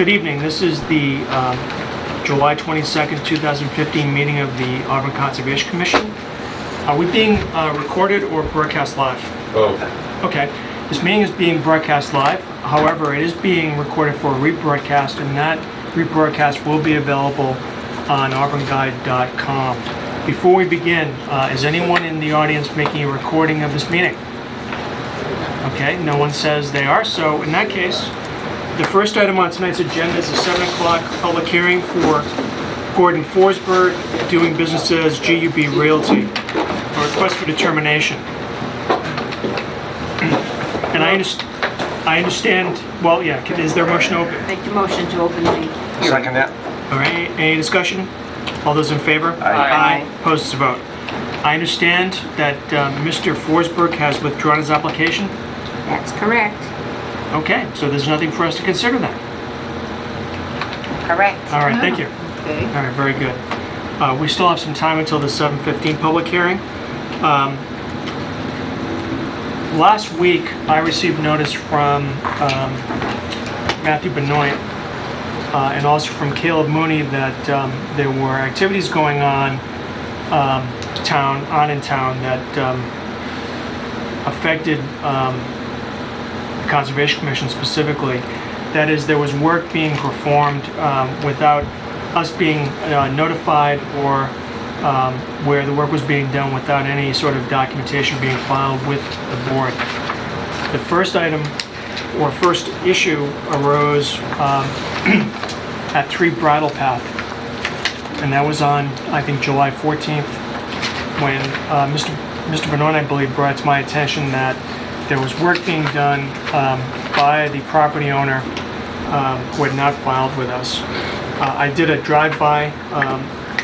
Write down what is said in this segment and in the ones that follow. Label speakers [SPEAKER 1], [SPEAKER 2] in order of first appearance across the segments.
[SPEAKER 1] Good evening. This is the July 22nd, 2015 meeting of the Auburn Conservation Commission. Are we being recorded or broadcast live?
[SPEAKER 2] Both.
[SPEAKER 1] Okay. This meeting is being broadcast live. However, it is being recorded for a rebroadcast, and that rebroadcast will be available on auburnguide.com. Before we begin, is anyone in the audience making a recording of this meeting? Okay, no one says they are, so in that case, the first item on tonight's agenda is a 7 o'clock public hearing for Gordon Forsberg, doing business as GUB Realty, a request for determination. And I understand, well, yeah, is there a motion to open?
[SPEAKER 3] Make the motion to open the meeting.
[SPEAKER 2] Second that.
[SPEAKER 1] All right, any discussion? All those in favor?
[SPEAKER 2] Aye.
[SPEAKER 1] Opposed, is a vote. I understand that Mr. Forsberg has withdrawn his application?
[SPEAKER 3] That's correct.
[SPEAKER 1] Okay, so there's nothing for us to consider then?
[SPEAKER 3] Correct.
[SPEAKER 1] All right, thank you.
[SPEAKER 3] Okay.
[SPEAKER 1] All right, very good. We still have some time until the 7:15 public hearing. Last week, I received notice from Matthew Benoit and also from Caleb Mooney that there were activities going on in town that affected the Conservation Commission specifically. That is, there was work being performed without us being notified, or where the work was being done without any sort of documentation being filed with the board. The first item, or first issue, arose at 3 Bridle Path, and that was on, I think, July 14th, when Mr. Benoit, I believe, brought to my attention that there was work being done by the property owner who had not filed with us. I did a drive-by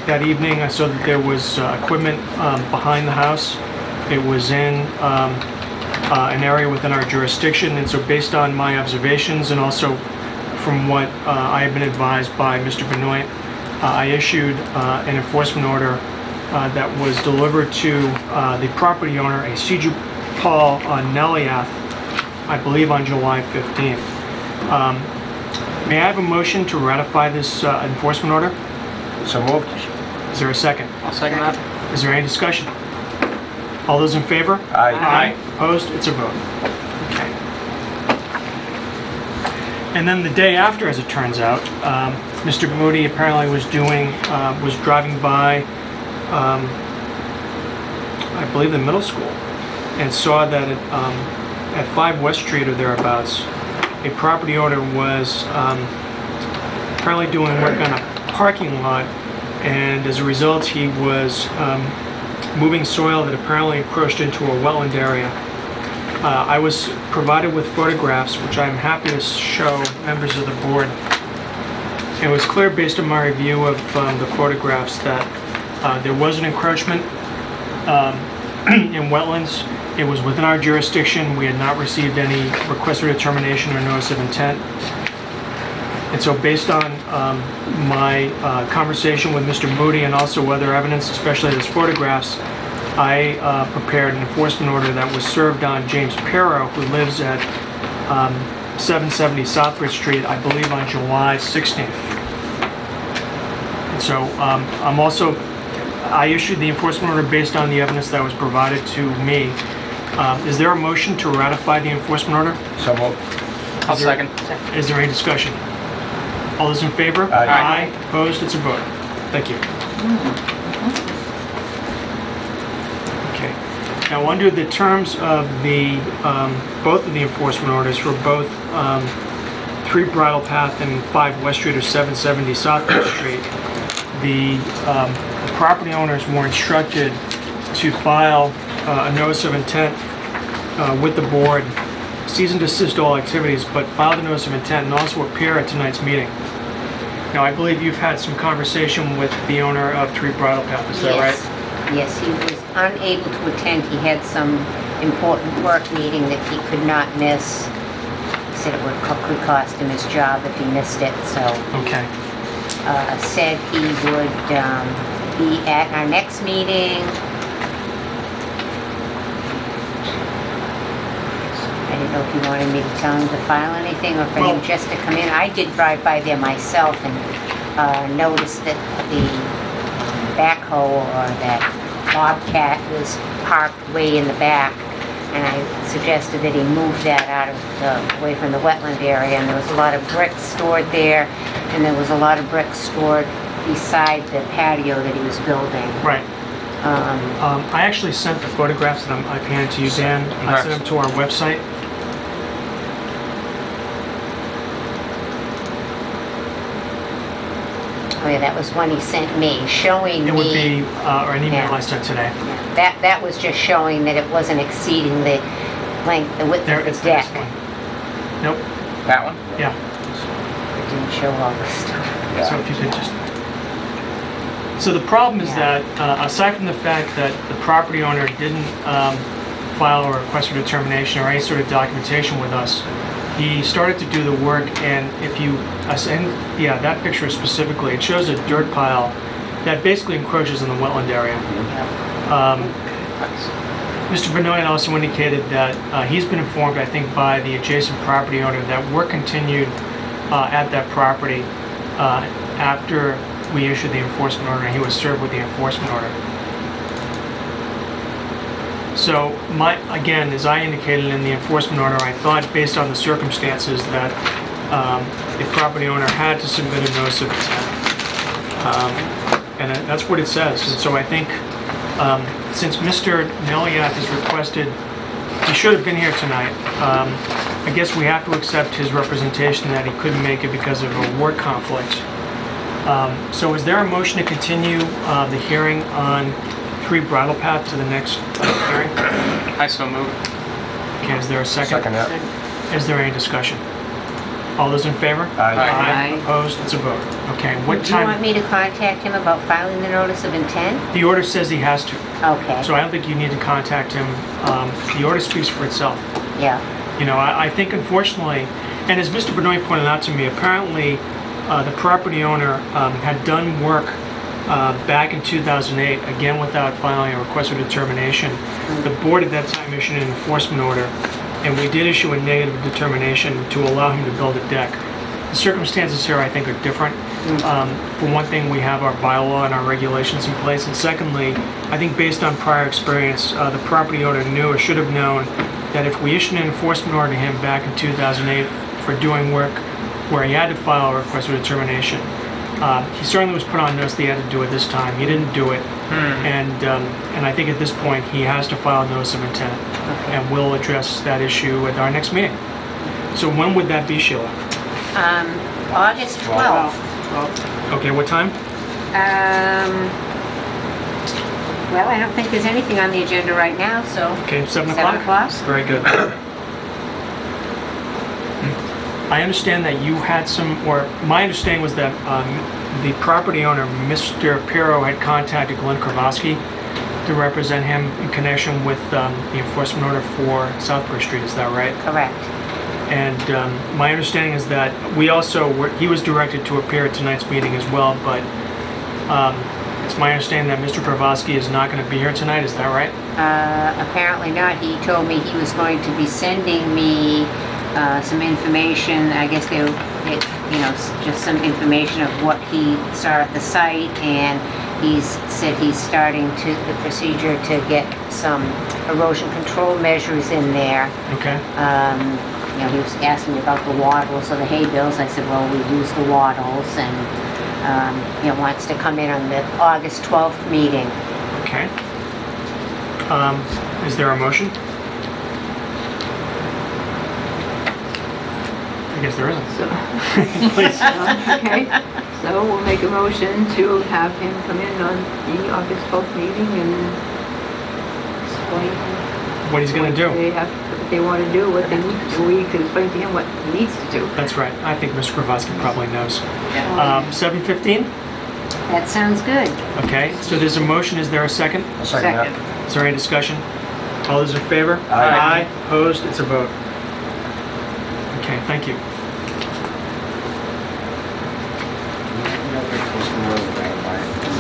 [SPEAKER 1] that evening. I saw that there was equipment behind the house. It was in an area within our jurisdiction, and so based on my observations and also from what I have been advised by Mr. Benoit, I issued an enforcement order that was delivered to the property owner, a C.G. Paul Neliath, I believe on July 15th. May I have a motion to ratify this enforcement order?
[SPEAKER 2] So moved.
[SPEAKER 1] Is there a second?
[SPEAKER 4] I'll second that.
[SPEAKER 1] Is there any discussion? All those in favor?
[SPEAKER 2] Aye.
[SPEAKER 1] Opposed? It's a vote. Okay. And then the day after, as it turns out, Mr. Moody apparently was driving by, I believe, the middle school, and saw that at 5 West Street or thereabouts, a property owner was apparently doing work on a parking lot, and as a result he was moving soil that apparently encroached into a wetland area. I was provided with photographs, which I'm happy to show members of the board. It was clear based on my review of the photographs that there was an encroachment in wetlands. It was within our jurisdiction. We had not received any request for determination or notice of intent. And so based on my conversation with Mr. Moody and also other evidence, especially his photographs, I prepared an enforcement order that was served on James Pero, who lives at 770 Southbridge Street, I believe on July 16th. And so I issued the enforcement order based on the evidence that was provided to me. Is there a motion to ratify the enforcement order?
[SPEAKER 2] So moved.
[SPEAKER 4] I'll second.
[SPEAKER 1] Is there any discussion? All those in favor?
[SPEAKER 2] Aye.
[SPEAKER 1] Opposed? It's a vote. Thank you. Okay. Now, under the terms of the both of the enforcement orders for both 3 Bridle Path and 5 West Street or 770 Southbridge Street, the property owners were instructed to file a notice of intent with the board, cease and desist all activities, but file the notice of intent and also appear at tonight's meeting. Now, I believe you've had some conversation with the owner of 3 Bridle Path, is that right?
[SPEAKER 3] Yes, he was unable to attend. He had some important work meeting that he could not miss. He said it could cost him his job if he missed it, so.
[SPEAKER 1] Okay.
[SPEAKER 3] Said he would be at our next meeting. didn't know if you wanted me to tell him to file anything or for him just to come in. I did drive by there myself and noticed that the backhoe or that bobcat was parked way in the back. And I suggested that he move that out of away from the wetland area. And there was a lot of bricks stored there, and there was a lot of bricks stored beside the patio that he was building.
[SPEAKER 1] Right. I actually sent the photographs that I've handed to you, Dan. I sent them to our website.
[SPEAKER 3] Oh yeah, that was one he sent me, showing me...
[SPEAKER 1] It would be, or an email I sent today.
[SPEAKER 3] Yeah. That was just showing that it wasn't exceeding the length, the width
[SPEAKER 1] There,
[SPEAKER 3] of the
[SPEAKER 1] it's
[SPEAKER 3] deck.
[SPEAKER 1] this one. Nope.
[SPEAKER 4] That one?
[SPEAKER 1] Yeah.
[SPEAKER 3] It didn't show all the stuff.
[SPEAKER 4] Yeah.
[SPEAKER 1] So if you could just... So the problem is that, aside from the fact that the property owner didn't file a request for determination or any sort of documentation with us, he started to do the work, and if you, yeah, that picture specifically, it shows a dirt pile that basically encroaches in the wetland area. Mr. Benoit also indicated that he's been informed, I think, by the adjacent property owner that work continued at that property after we issued the enforcement order, and he was served with the enforcement order. So, again, as I indicated in the enforcement order, I thought, based on the circumstances, that the property owner had to submit a notice of intent. And that's what it says. And so I think, since Mr. Neliath has requested, he should have been here tonight, I guess we have to accept his representation that he couldn't make it because of a work conflict. So is there a motion to continue the hearing on 3 Bridle Path to the next hearing?
[SPEAKER 4] I so move.
[SPEAKER 1] Okay, is there a second?
[SPEAKER 2] Second, yeah.
[SPEAKER 1] Is there any discussion? All those in favor?
[SPEAKER 2] Aye.
[SPEAKER 1] Opposed? It's a vote. Okay, what
[SPEAKER 3] Do you want
[SPEAKER 1] time?
[SPEAKER 3] me to contact him about filing the notice of intent?
[SPEAKER 1] The order says he has to,
[SPEAKER 3] Okay,
[SPEAKER 1] so I don't think you need to contact him. The order speaks for itself.
[SPEAKER 3] yeah.
[SPEAKER 1] You know, I think unfortunately, and as Mr. Benoit pointed out to me, apparently the property owner had done work back in 2008, again without filing a request for determination. The board at that time issued an enforcement order, and we did issue a negative determination to allow him to build a deck. The circumstances here, I think, are different. For one thing, we have our bylaw and our regulations in place, and secondly, I think based on prior experience, the property owner knew or should have known that if we issued an enforcement order to him back in 2008 for doing work where he had to file a request for determination, he certainly was put on notice that he had to do it this time. He didn't do it, and I think at this point he has to file a notice of intent, and we'll address that issue at our next meeting. So when would that be, Sheila?
[SPEAKER 3] August 12th.
[SPEAKER 1] Okay, what time?
[SPEAKER 3] Well, I don't think there's anything on the agenda right now, so...
[SPEAKER 1] Okay, 7 o'clock?
[SPEAKER 3] 7 o'clock?
[SPEAKER 1] Very good. I understand that you had some, or my understanding was that the property owner, Mr. Pirro, had contacted Glenn Kravosky to represent him in connection with the enforcement order for Southbury Street. Is that right?
[SPEAKER 3] Correct.
[SPEAKER 1] And my understanding is that we also he was directed to appear at tonight's meeting as well, but it's my understanding that Mr. Kravosky is not going to be here tonight. Is that right?
[SPEAKER 3] Apparently not. He told me he was going to be sending me some information. I guess just some information of what he saw at the site, and he said he's starting the procedure to get some erosion control measures in there.
[SPEAKER 1] Okay.
[SPEAKER 3] He was asking me about the wattles or the hay bales. I said, well, we use the wattles, and wants to come in on the August 12th meeting.
[SPEAKER 1] Okay. Is there a motion? I guess there isn't.
[SPEAKER 5] So,
[SPEAKER 1] Please.
[SPEAKER 5] okay, so we'll make a motion to have him come in on the August 12th meeting and explain
[SPEAKER 1] What he's going to do.
[SPEAKER 5] what they want to do, what they need to do. We can explain to him what he needs to do.
[SPEAKER 1] That's right. I think Mr. Kravosky probably knows. 7:15?
[SPEAKER 3] That sounds good.
[SPEAKER 1] Okay, so there's a motion. Is there a second?
[SPEAKER 2] I'll second that.
[SPEAKER 1] Is there any discussion? All those in favor?
[SPEAKER 2] Aye.
[SPEAKER 1] Opposed? It's a vote. Okay, thank you.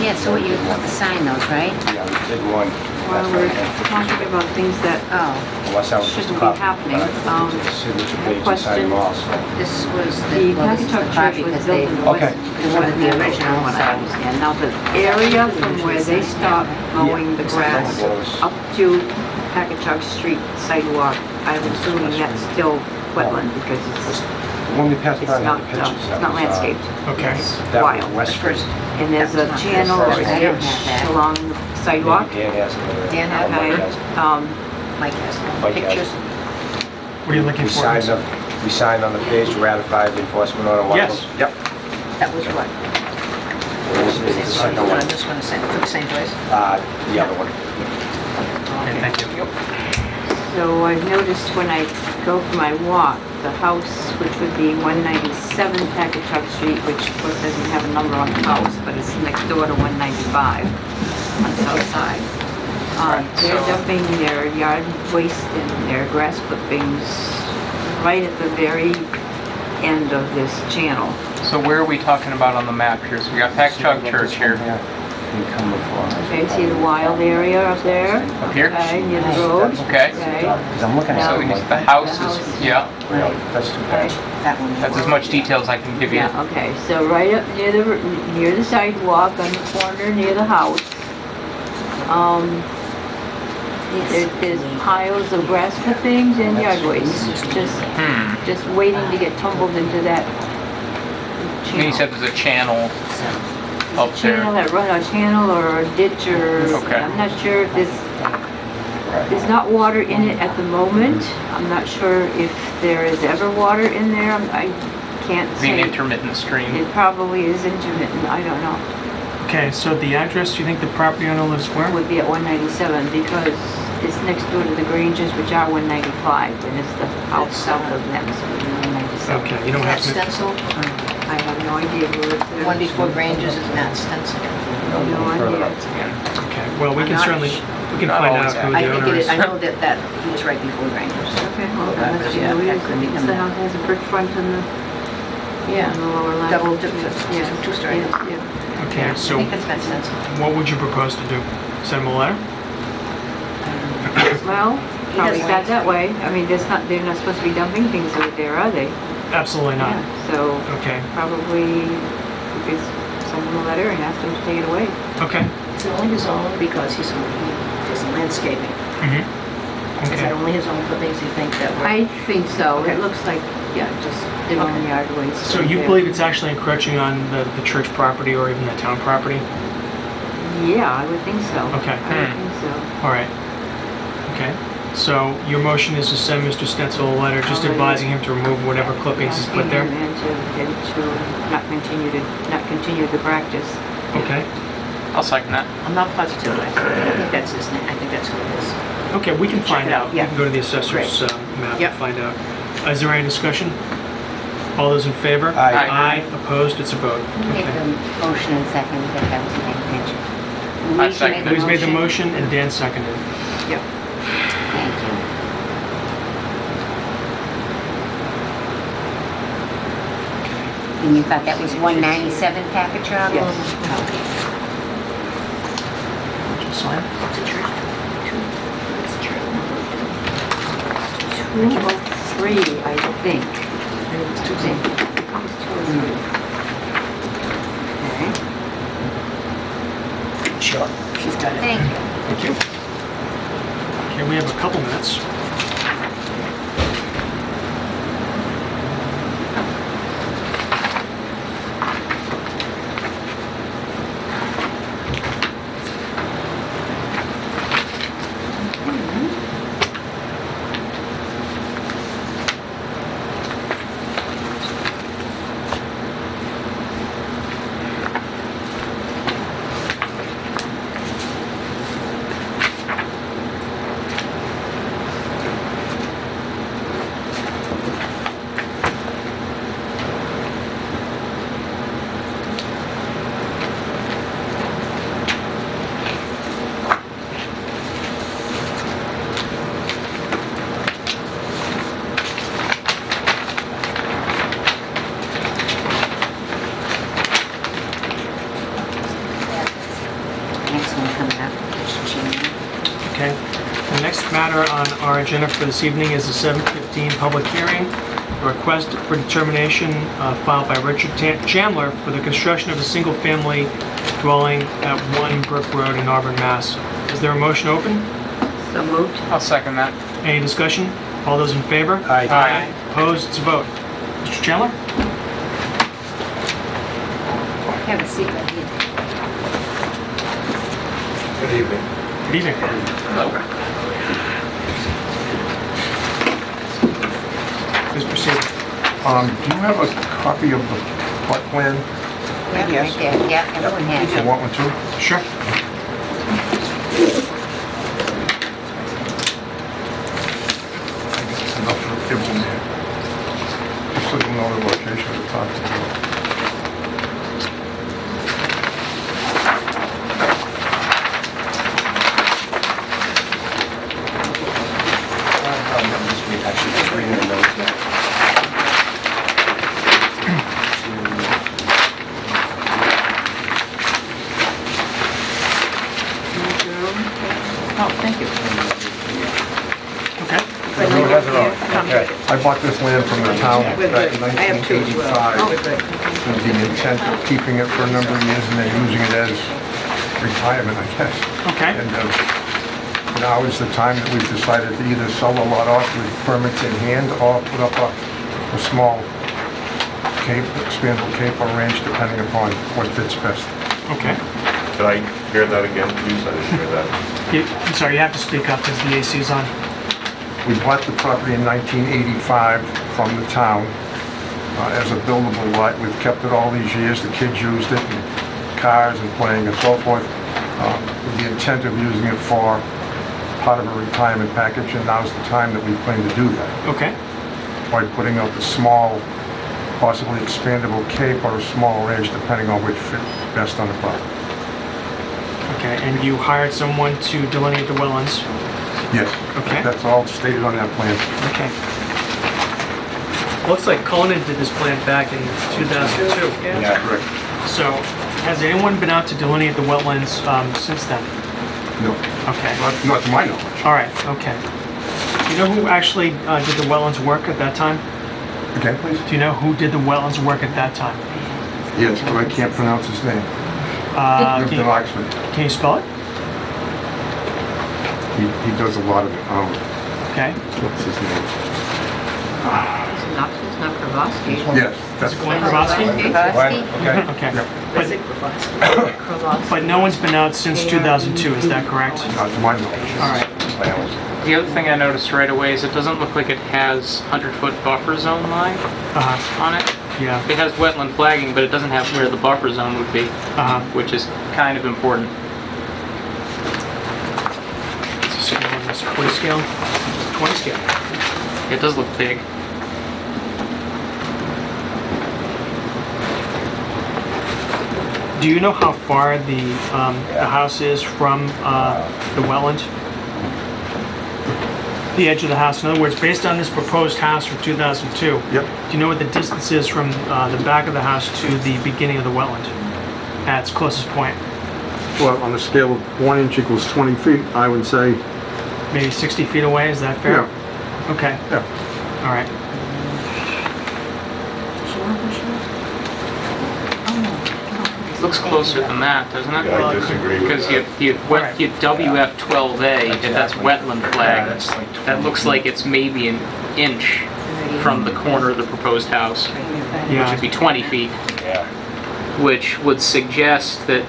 [SPEAKER 3] Yeah, so what you have to sign those, right?
[SPEAKER 6] Yeah, we did one.
[SPEAKER 5] Well,
[SPEAKER 6] That's
[SPEAKER 5] we're
[SPEAKER 6] right.
[SPEAKER 5] talking about things that
[SPEAKER 3] Oh,
[SPEAKER 6] Unless that was just a
[SPEAKER 5] shouldn't be
[SPEAKER 6] copy.
[SPEAKER 5] happening.
[SPEAKER 6] But I put it to the signature page and
[SPEAKER 5] question.
[SPEAKER 6] sign them all, so.
[SPEAKER 3] this was
[SPEAKER 5] the
[SPEAKER 3] well, this is
[SPEAKER 5] Packagug
[SPEAKER 3] the
[SPEAKER 5] Church
[SPEAKER 3] copy
[SPEAKER 5] was
[SPEAKER 3] because
[SPEAKER 5] built
[SPEAKER 3] they,
[SPEAKER 5] in the
[SPEAKER 6] Okay.
[SPEAKER 5] West.
[SPEAKER 3] It wasn't the original,
[SPEAKER 5] What I
[SPEAKER 3] so.
[SPEAKER 5] understand. Now, the area from where they stopped mowing the grass up to Packagug Street sidewalk, I'm assuming that's still wetland because it's
[SPEAKER 6] When we passed
[SPEAKER 5] It's
[SPEAKER 6] by, I
[SPEAKER 5] not,
[SPEAKER 6] had the pictures.
[SPEAKER 5] it's not landscaped.
[SPEAKER 1] Okay.
[SPEAKER 5] It's
[SPEAKER 6] That was
[SPEAKER 5] wild.
[SPEAKER 6] West Street.
[SPEAKER 5] And there's a channel or a
[SPEAKER 3] I don't
[SPEAKER 5] ditch
[SPEAKER 3] have that.
[SPEAKER 5] along the sidewalk.
[SPEAKER 6] Maybe Dan has it.
[SPEAKER 3] Dan has
[SPEAKER 5] Okay.
[SPEAKER 6] Mike has it.
[SPEAKER 3] Mike has
[SPEAKER 6] Mike has
[SPEAKER 3] pictures.
[SPEAKER 6] it.
[SPEAKER 1] What are you looking
[SPEAKER 6] We
[SPEAKER 1] for?
[SPEAKER 6] signed them, we signed on the page to ratify the enforcement order. One of
[SPEAKER 1] Yes.
[SPEAKER 6] them- Yep.
[SPEAKER 3] That was what?
[SPEAKER 6] This is the second one.
[SPEAKER 3] This one is to the same place?
[SPEAKER 6] The other one.
[SPEAKER 1] Okay, thank you.
[SPEAKER 5] So I've noticed when I go for my walk, the house, which would be 197 Packagug Street, which of course doesn't have a number on the house, but it's next door to 195 on the south side. They're
[SPEAKER 4] so-
[SPEAKER 5] dumping their yard waste and their grass clippings right at the very end of this channel.
[SPEAKER 4] So where are we talking about on the map here? So we got Packagug Church here.
[SPEAKER 6] You come before.
[SPEAKER 5] Okay, see the wild area up there?
[SPEAKER 4] Up here?
[SPEAKER 5] Okay, near the road.
[SPEAKER 4] Okay.
[SPEAKER 5] Okay.
[SPEAKER 6] Because I'm looking at
[SPEAKER 4] So
[SPEAKER 6] it,
[SPEAKER 4] we
[SPEAKER 6] I'm
[SPEAKER 4] need
[SPEAKER 6] like,
[SPEAKER 4] the houses, yeah.
[SPEAKER 6] really, that's too bad.
[SPEAKER 3] That one.
[SPEAKER 4] That's as much detail as I can give you.
[SPEAKER 5] Yeah, okay, so right up near the sidewalk on the corner near the house, there's piles of grass clippings and yard waste, just waiting to get tumbled into that
[SPEAKER 4] And you
[SPEAKER 5] channel.
[SPEAKER 4] said there's a channel up
[SPEAKER 5] Channel
[SPEAKER 4] there.
[SPEAKER 5] that run a channel or a ditch or,
[SPEAKER 4] Okay.
[SPEAKER 5] I'm not sure if there's not water in it at the moment. I'm not sure if there is ever water in there. I can't
[SPEAKER 4] Be an
[SPEAKER 5] say.
[SPEAKER 4] intermittent stream.
[SPEAKER 5] It probably is intermittent, I don't know.
[SPEAKER 1] Okay, so the address, do you think the property owner lives where?
[SPEAKER 5] Would be at 197 because it's next door to the Granges, which are 195, and it's the house south of them, so it would be 197.
[SPEAKER 1] Okay, you don't have to,
[SPEAKER 2] Stencil,
[SPEAKER 5] I have no idea who lives there.
[SPEAKER 2] one before Granges is not stencil.
[SPEAKER 5] No
[SPEAKER 6] Further
[SPEAKER 5] idea.
[SPEAKER 6] up.
[SPEAKER 1] okay, well, we
[SPEAKER 2] I'm
[SPEAKER 1] can
[SPEAKER 2] not
[SPEAKER 1] certainly,
[SPEAKER 2] sh-
[SPEAKER 1] we can
[SPEAKER 4] Not
[SPEAKER 1] find
[SPEAKER 4] always
[SPEAKER 1] out who
[SPEAKER 2] I
[SPEAKER 1] the
[SPEAKER 2] think
[SPEAKER 1] owner
[SPEAKER 2] it
[SPEAKER 1] is.
[SPEAKER 2] is, I know that he was right before Granges.
[SPEAKER 5] Okay, well,
[SPEAKER 2] That
[SPEAKER 5] that's,
[SPEAKER 2] could-
[SPEAKER 5] yeah, we
[SPEAKER 2] that could be
[SPEAKER 5] the
[SPEAKER 2] him.
[SPEAKER 5] house has a brick front and the,
[SPEAKER 2] Yeah,
[SPEAKER 5] on the lower left.
[SPEAKER 2] double,
[SPEAKER 5] Yeah,
[SPEAKER 2] two-story.
[SPEAKER 5] yeah.
[SPEAKER 1] Okay,
[SPEAKER 2] I
[SPEAKER 1] so
[SPEAKER 2] think it's not stencil.
[SPEAKER 1] what would you propose to do? Send them a letter?
[SPEAKER 5] Well, probably
[SPEAKER 2] doesn't
[SPEAKER 5] that way. I mean, they're not supposed to be dumping things out there, are they?
[SPEAKER 1] Absolutely not.
[SPEAKER 5] Yeah, so
[SPEAKER 1] Okay,
[SPEAKER 5] probably you could send them a letter and ask them to take it away.
[SPEAKER 1] okay.
[SPEAKER 2] Is it only his own because he does landscaping?
[SPEAKER 1] Mhm.
[SPEAKER 2] Is
[SPEAKER 1] Okay.
[SPEAKER 2] it only his own clippings you think that were?
[SPEAKER 5] I think so.
[SPEAKER 2] Okay.
[SPEAKER 5] It looks like, yeah, just their own
[SPEAKER 2] Okay.
[SPEAKER 5] yard waste.
[SPEAKER 1] So you
[SPEAKER 5] there.
[SPEAKER 1] believe it's actually encroaching on the church property or even the town property?
[SPEAKER 5] Yeah, I would think so.
[SPEAKER 1] Okay.
[SPEAKER 5] I would think so.
[SPEAKER 1] All right. Okay. So your motion is to send Mr. Stencil a letter just
[SPEAKER 5] Alright.
[SPEAKER 1] advising him to remove whatever clippings he's put there?
[SPEAKER 5] Asking him and to not continue the practice.
[SPEAKER 1] Okay.
[SPEAKER 4] I'll second that.
[SPEAKER 2] I'm not positive, I think that's his name, I think that's who it is.
[SPEAKER 1] Okay, we can
[SPEAKER 2] Check
[SPEAKER 1] find
[SPEAKER 2] it out,
[SPEAKER 1] out. We
[SPEAKER 2] yeah.
[SPEAKER 1] can go to the assessor's
[SPEAKER 2] Great.
[SPEAKER 1] map
[SPEAKER 2] Yep.
[SPEAKER 1] and find out. Is there any discussion? All those in favor?
[SPEAKER 6] Aye.
[SPEAKER 1] Aye. Opposed? It's a vote.
[SPEAKER 3] Make
[SPEAKER 1] Okay.
[SPEAKER 3] the motion and second, if I wasn't paying attention.
[SPEAKER 4] I
[SPEAKER 3] Luigi
[SPEAKER 4] second.
[SPEAKER 1] Louise made the motion and Dan seconded.
[SPEAKER 5] Yep.
[SPEAKER 3] Thank you. And you thought that was 197 package round?
[SPEAKER 5] Yes.
[SPEAKER 1] Just sign.
[SPEAKER 2] It's a church. It's a church.
[SPEAKER 5] 203, I think.
[SPEAKER 2] It's Tuesday.
[SPEAKER 5] It's 203. Okay.
[SPEAKER 6] Sure.
[SPEAKER 2] She's got it.
[SPEAKER 3] Thank you.
[SPEAKER 1] Thank you. Okay, we have a couple minutes. Okay. The next matter on our agenda for this evening is the 7:15 public hearing. A request for determination filed by Richard Chandler for the construction of a single-family dwelling at 1 Brook Road in Auburn, Mass. Is there a motion open?
[SPEAKER 5] So moved.
[SPEAKER 4] I'll second that.
[SPEAKER 1] Any discussion? All those in favor?
[SPEAKER 6] Aye.
[SPEAKER 4] Aye.
[SPEAKER 1] Opposed? It's a vote. Mr. Chandler?
[SPEAKER 3] Have a seat right here.
[SPEAKER 6] Good evening.
[SPEAKER 1] Good evening. Please proceed.
[SPEAKER 7] Do you have a copy of the plot plan?
[SPEAKER 3] Yeah, right there. Yeah, everyone has
[SPEAKER 7] You
[SPEAKER 3] it.
[SPEAKER 7] want one too?
[SPEAKER 1] Sure.
[SPEAKER 7] It's enough for everyone here. Just so you know the location of the top.
[SPEAKER 6] Actually, just reading the notes now.
[SPEAKER 4] Oh, thank you.
[SPEAKER 1] Okay.
[SPEAKER 6] Everyone has their own. Okay.
[SPEAKER 7] I bought this land from the town back in
[SPEAKER 2] I have two as well.
[SPEAKER 7] 1985 with the intent of keeping it for a number of years and then using it as retirement, I guess.
[SPEAKER 1] Okay.
[SPEAKER 7] And now is the time that we've decided to either sell the lot off with permits in hand or put up a small cape, expandable cape or ranch, depending upon what fits best.
[SPEAKER 1] Okay.
[SPEAKER 8] Can I hear that again, please? I didn't hear that.
[SPEAKER 1] I'm sorry, you have to speak up as the AC is on.
[SPEAKER 7] We bought the property in 1985 from the town as a buildable lot. We've kept it all these years. The kids used it, and cars and playing and so forth, with the intent of using it for part of a retirement package, and now's the time that we plan to do that.
[SPEAKER 1] Okay.
[SPEAKER 7] By putting up a small, possibly expandable cape or a small ranch, depending on which fit best on the property.
[SPEAKER 1] Okay, and you hired someone to delineate the wetlands?
[SPEAKER 7] Yes.
[SPEAKER 1] Okay.
[SPEAKER 7] That's all stated on that plan.
[SPEAKER 1] Okay. Looks like Cullinan did this plan back in 2002.
[SPEAKER 6] Yeah.
[SPEAKER 7] Correct.
[SPEAKER 1] So, has anyone been out to delineate the wetlands since then?
[SPEAKER 7] No.
[SPEAKER 1] Okay.
[SPEAKER 7] Not to my knowledge.
[SPEAKER 1] All right, okay. Do you know who actually did the wetlands work at that time?
[SPEAKER 7] Again, please?
[SPEAKER 1] Do you know who did the wetlands work at that time?
[SPEAKER 7] Yes, but I can't pronounce his name. Lived in Oxford.
[SPEAKER 1] Can you spell it?
[SPEAKER 7] He does a lot of it.
[SPEAKER 1] Okay.
[SPEAKER 7] What's his name?
[SPEAKER 5] It's not Kravosky.
[SPEAKER 7] Yes, that's
[SPEAKER 1] Glenn Grabowski?
[SPEAKER 3] Kravosky?
[SPEAKER 6] Okay.
[SPEAKER 1] Okay.
[SPEAKER 7] Yep.
[SPEAKER 1] But no one's been out since 2002, is that correct?
[SPEAKER 7] Not to my knowledge.
[SPEAKER 1] All right.
[SPEAKER 4] The other thing I noticed right away is it doesn't look like it has 100-foot buffer zone line
[SPEAKER 1] Uh-huh,
[SPEAKER 4] on it.
[SPEAKER 1] yeah.
[SPEAKER 4] It has wetland flagging, but it doesn't have where the buffer zone would be,
[SPEAKER 1] Uh-huh.
[SPEAKER 4] which is kind of important.
[SPEAKER 1] It's a scale, it's a 20 scale? 20 scale.
[SPEAKER 4] It does look big.
[SPEAKER 1] Do you know how far the house is from the wetland? The edge of the house. In other words, based on this proposed house from 2002,
[SPEAKER 7] Yep.
[SPEAKER 1] do you know what the distance is from the back of the house to the beginning of the wetland at its closest point?
[SPEAKER 7] Well, on a scale of 1 inch equals 20 feet, I would say,
[SPEAKER 1] Maybe 60 feet away, is that fair?
[SPEAKER 7] yeah,
[SPEAKER 1] Okay,
[SPEAKER 7] yeah.
[SPEAKER 1] all right.
[SPEAKER 4] It looks closer than that, doesn't it?
[SPEAKER 8] Yeah, I disagree with
[SPEAKER 4] Because
[SPEAKER 8] that.
[SPEAKER 4] you WF12A, if that's wetland flag, that looks like it's maybe an inch from the corner of the proposed house, which
[SPEAKER 1] Yeah.
[SPEAKER 4] would be 20 feet,
[SPEAKER 6] Yeah.
[SPEAKER 4] which would suggest that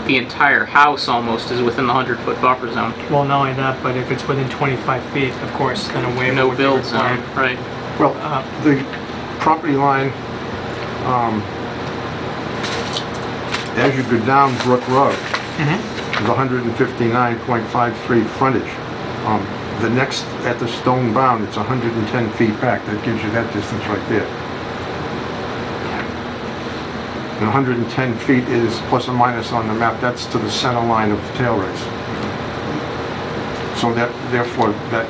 [SPEAKER 4] the entire house almost is within the 100-foot buffer zone.
[SPEAKER 1] Well, not only that, but if it's within 25 feet, of course, then a waiver
[SPEAKER 4] No
[SPEAKER 1] would be
[SPEAKER 4] build
[SPEAKER 1] required.
[SPEAKER 4] zone, right?
[SPEAKER 7] Well, the property line, as you go down Brook Road, is 159.53 frontage. The next, at the stone bound, it's 110 feet back. That gives you that distance right there. And 110 feet is plus or minus on the map. That's to the center line of the tail race. So that, therefore, that,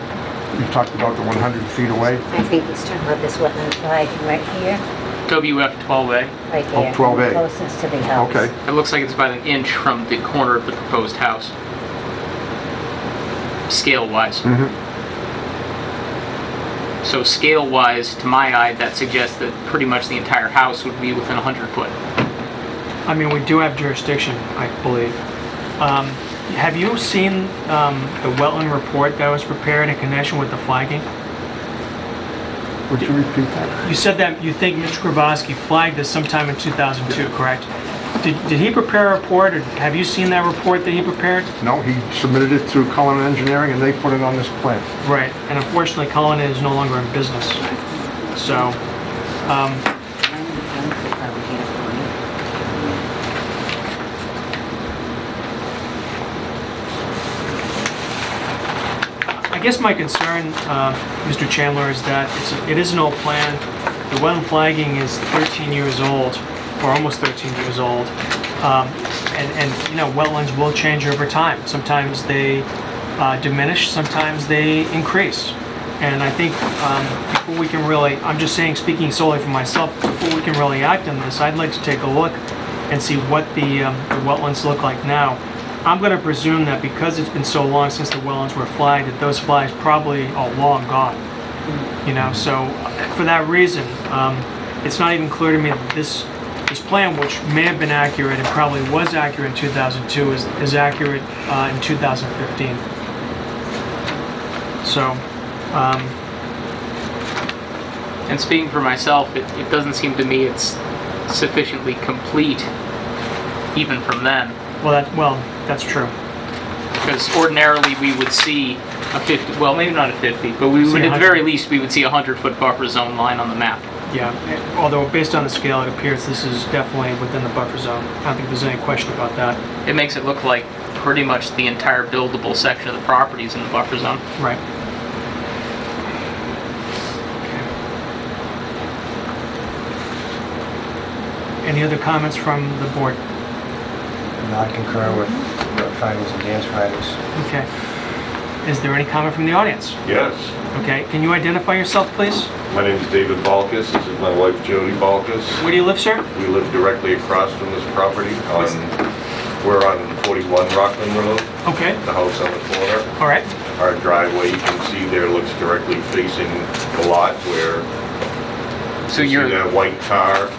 [SPEAKER 7] you talked about the 100 feet away.
[SPEAKER 3] I think he's talking about this wetland flag right here,
[SPEAKER 4] WF12A.
[SPEAKER 3] right
[SPEAKER 7] Oh,
[SPEAKER 3] there.
[SPEAKER 7] 12A.
[SPEAKER 3] Closest to the house.
[SPEAKER 7] Okay.
[SPEAKER 4] It looks like it's about an inch from the corner of the proposed house. scale-wise.
[SPEAKER 7] Mhm.
[SPEAKER 4] So scale-wise, to my eye, that suggests that pretty much the entire house would be within 100 foot.
[SPEAKER 1] I mean, we do have jurisdiction, I believe. Have you seen the wetland report that was prepared in connection with the flagging?
[SPEAKER 7] Would you repeat that?
[SPEAKER 1] You said that you think Mr. Grabowski flagged this sometime in 2002, correct? Did he prepare a report, or have you seen that report that he prepared?
[SPEAKER 7] No, he submitted it to Cullen Engineering and they put it on this plan.
[SPEAKER 1] Right, and unfortunately Cullen is no longer in business. So, I guess my concern, Mr. Chandler, is that it is an old plan. The wetland flagging is 13 years old, or almost 13 years old. And you know, wetlands will change over time. Sometimes they diminish, sometimes they increase. And I think before we can really, I'm just saying, speaking solely for myself, before we can really act on this, I'd like to take a look and see what the wetlands look like now. I'm going to presume that because it's been so long since the wetlands were flagged, that those flags probably are long gone. You know, so for that reason, it's not even clear to me that this plan, which may have been accurate and probably was accurate in 2002, is accurate in 2015. So,
[SPEAKER 4] And speaking for myself, it doesn't seem to me it's sufficiently complete, even from then.
[SPEAKER 1] well, that's true.
[SPEAKER 4] Because ordinarily we would see a 50, well maybe not a 50, but we
[SPEAKER 1] See
[SPEAKER 4] would at
[SPEAKER 1] 100.
[SPEAKER 4] the very least we would see a 100-foot buffer zone line on the map.
[SPEAKER 1] Yeah, although based on the scale, it appears this is definitely within the buffer zone. I don't think there's any question about that.
[SPEAKER 4] It makes it look like pretty much the entire buildable section of the property is in the buffer zone.
[SPEAKER 1] Right. Any other comments from the board?
[SPEAKER 6] No, I concur with the findings of Dan's findings.
[SPEAKER 1] Okay. Is there any comment from the audience?
[SPEAKER 8] Yes.
[SPEAKER 1] Okay, can you identify yourself, please?
[SPEAKER 8] My name is David Balkus. This is my wife Jody Balkus.
[SPEAKER 1] Where do you live, sir?
[SPEAKER 8] We live directly across from this property. We're on 41 Rockland Road,
[SPEAKER 1] Okay,
[SPEAKER 8] the house on the corner.
[SPEAKER 1] all right.
[SPEAKER 8] Our driveway, you can see there, looks directly facing the lot where
[SPEAKER 4] So
[SPEAKER 8] you see
[SPEAKER 4] you're,
[SPEAKER 8] that white car.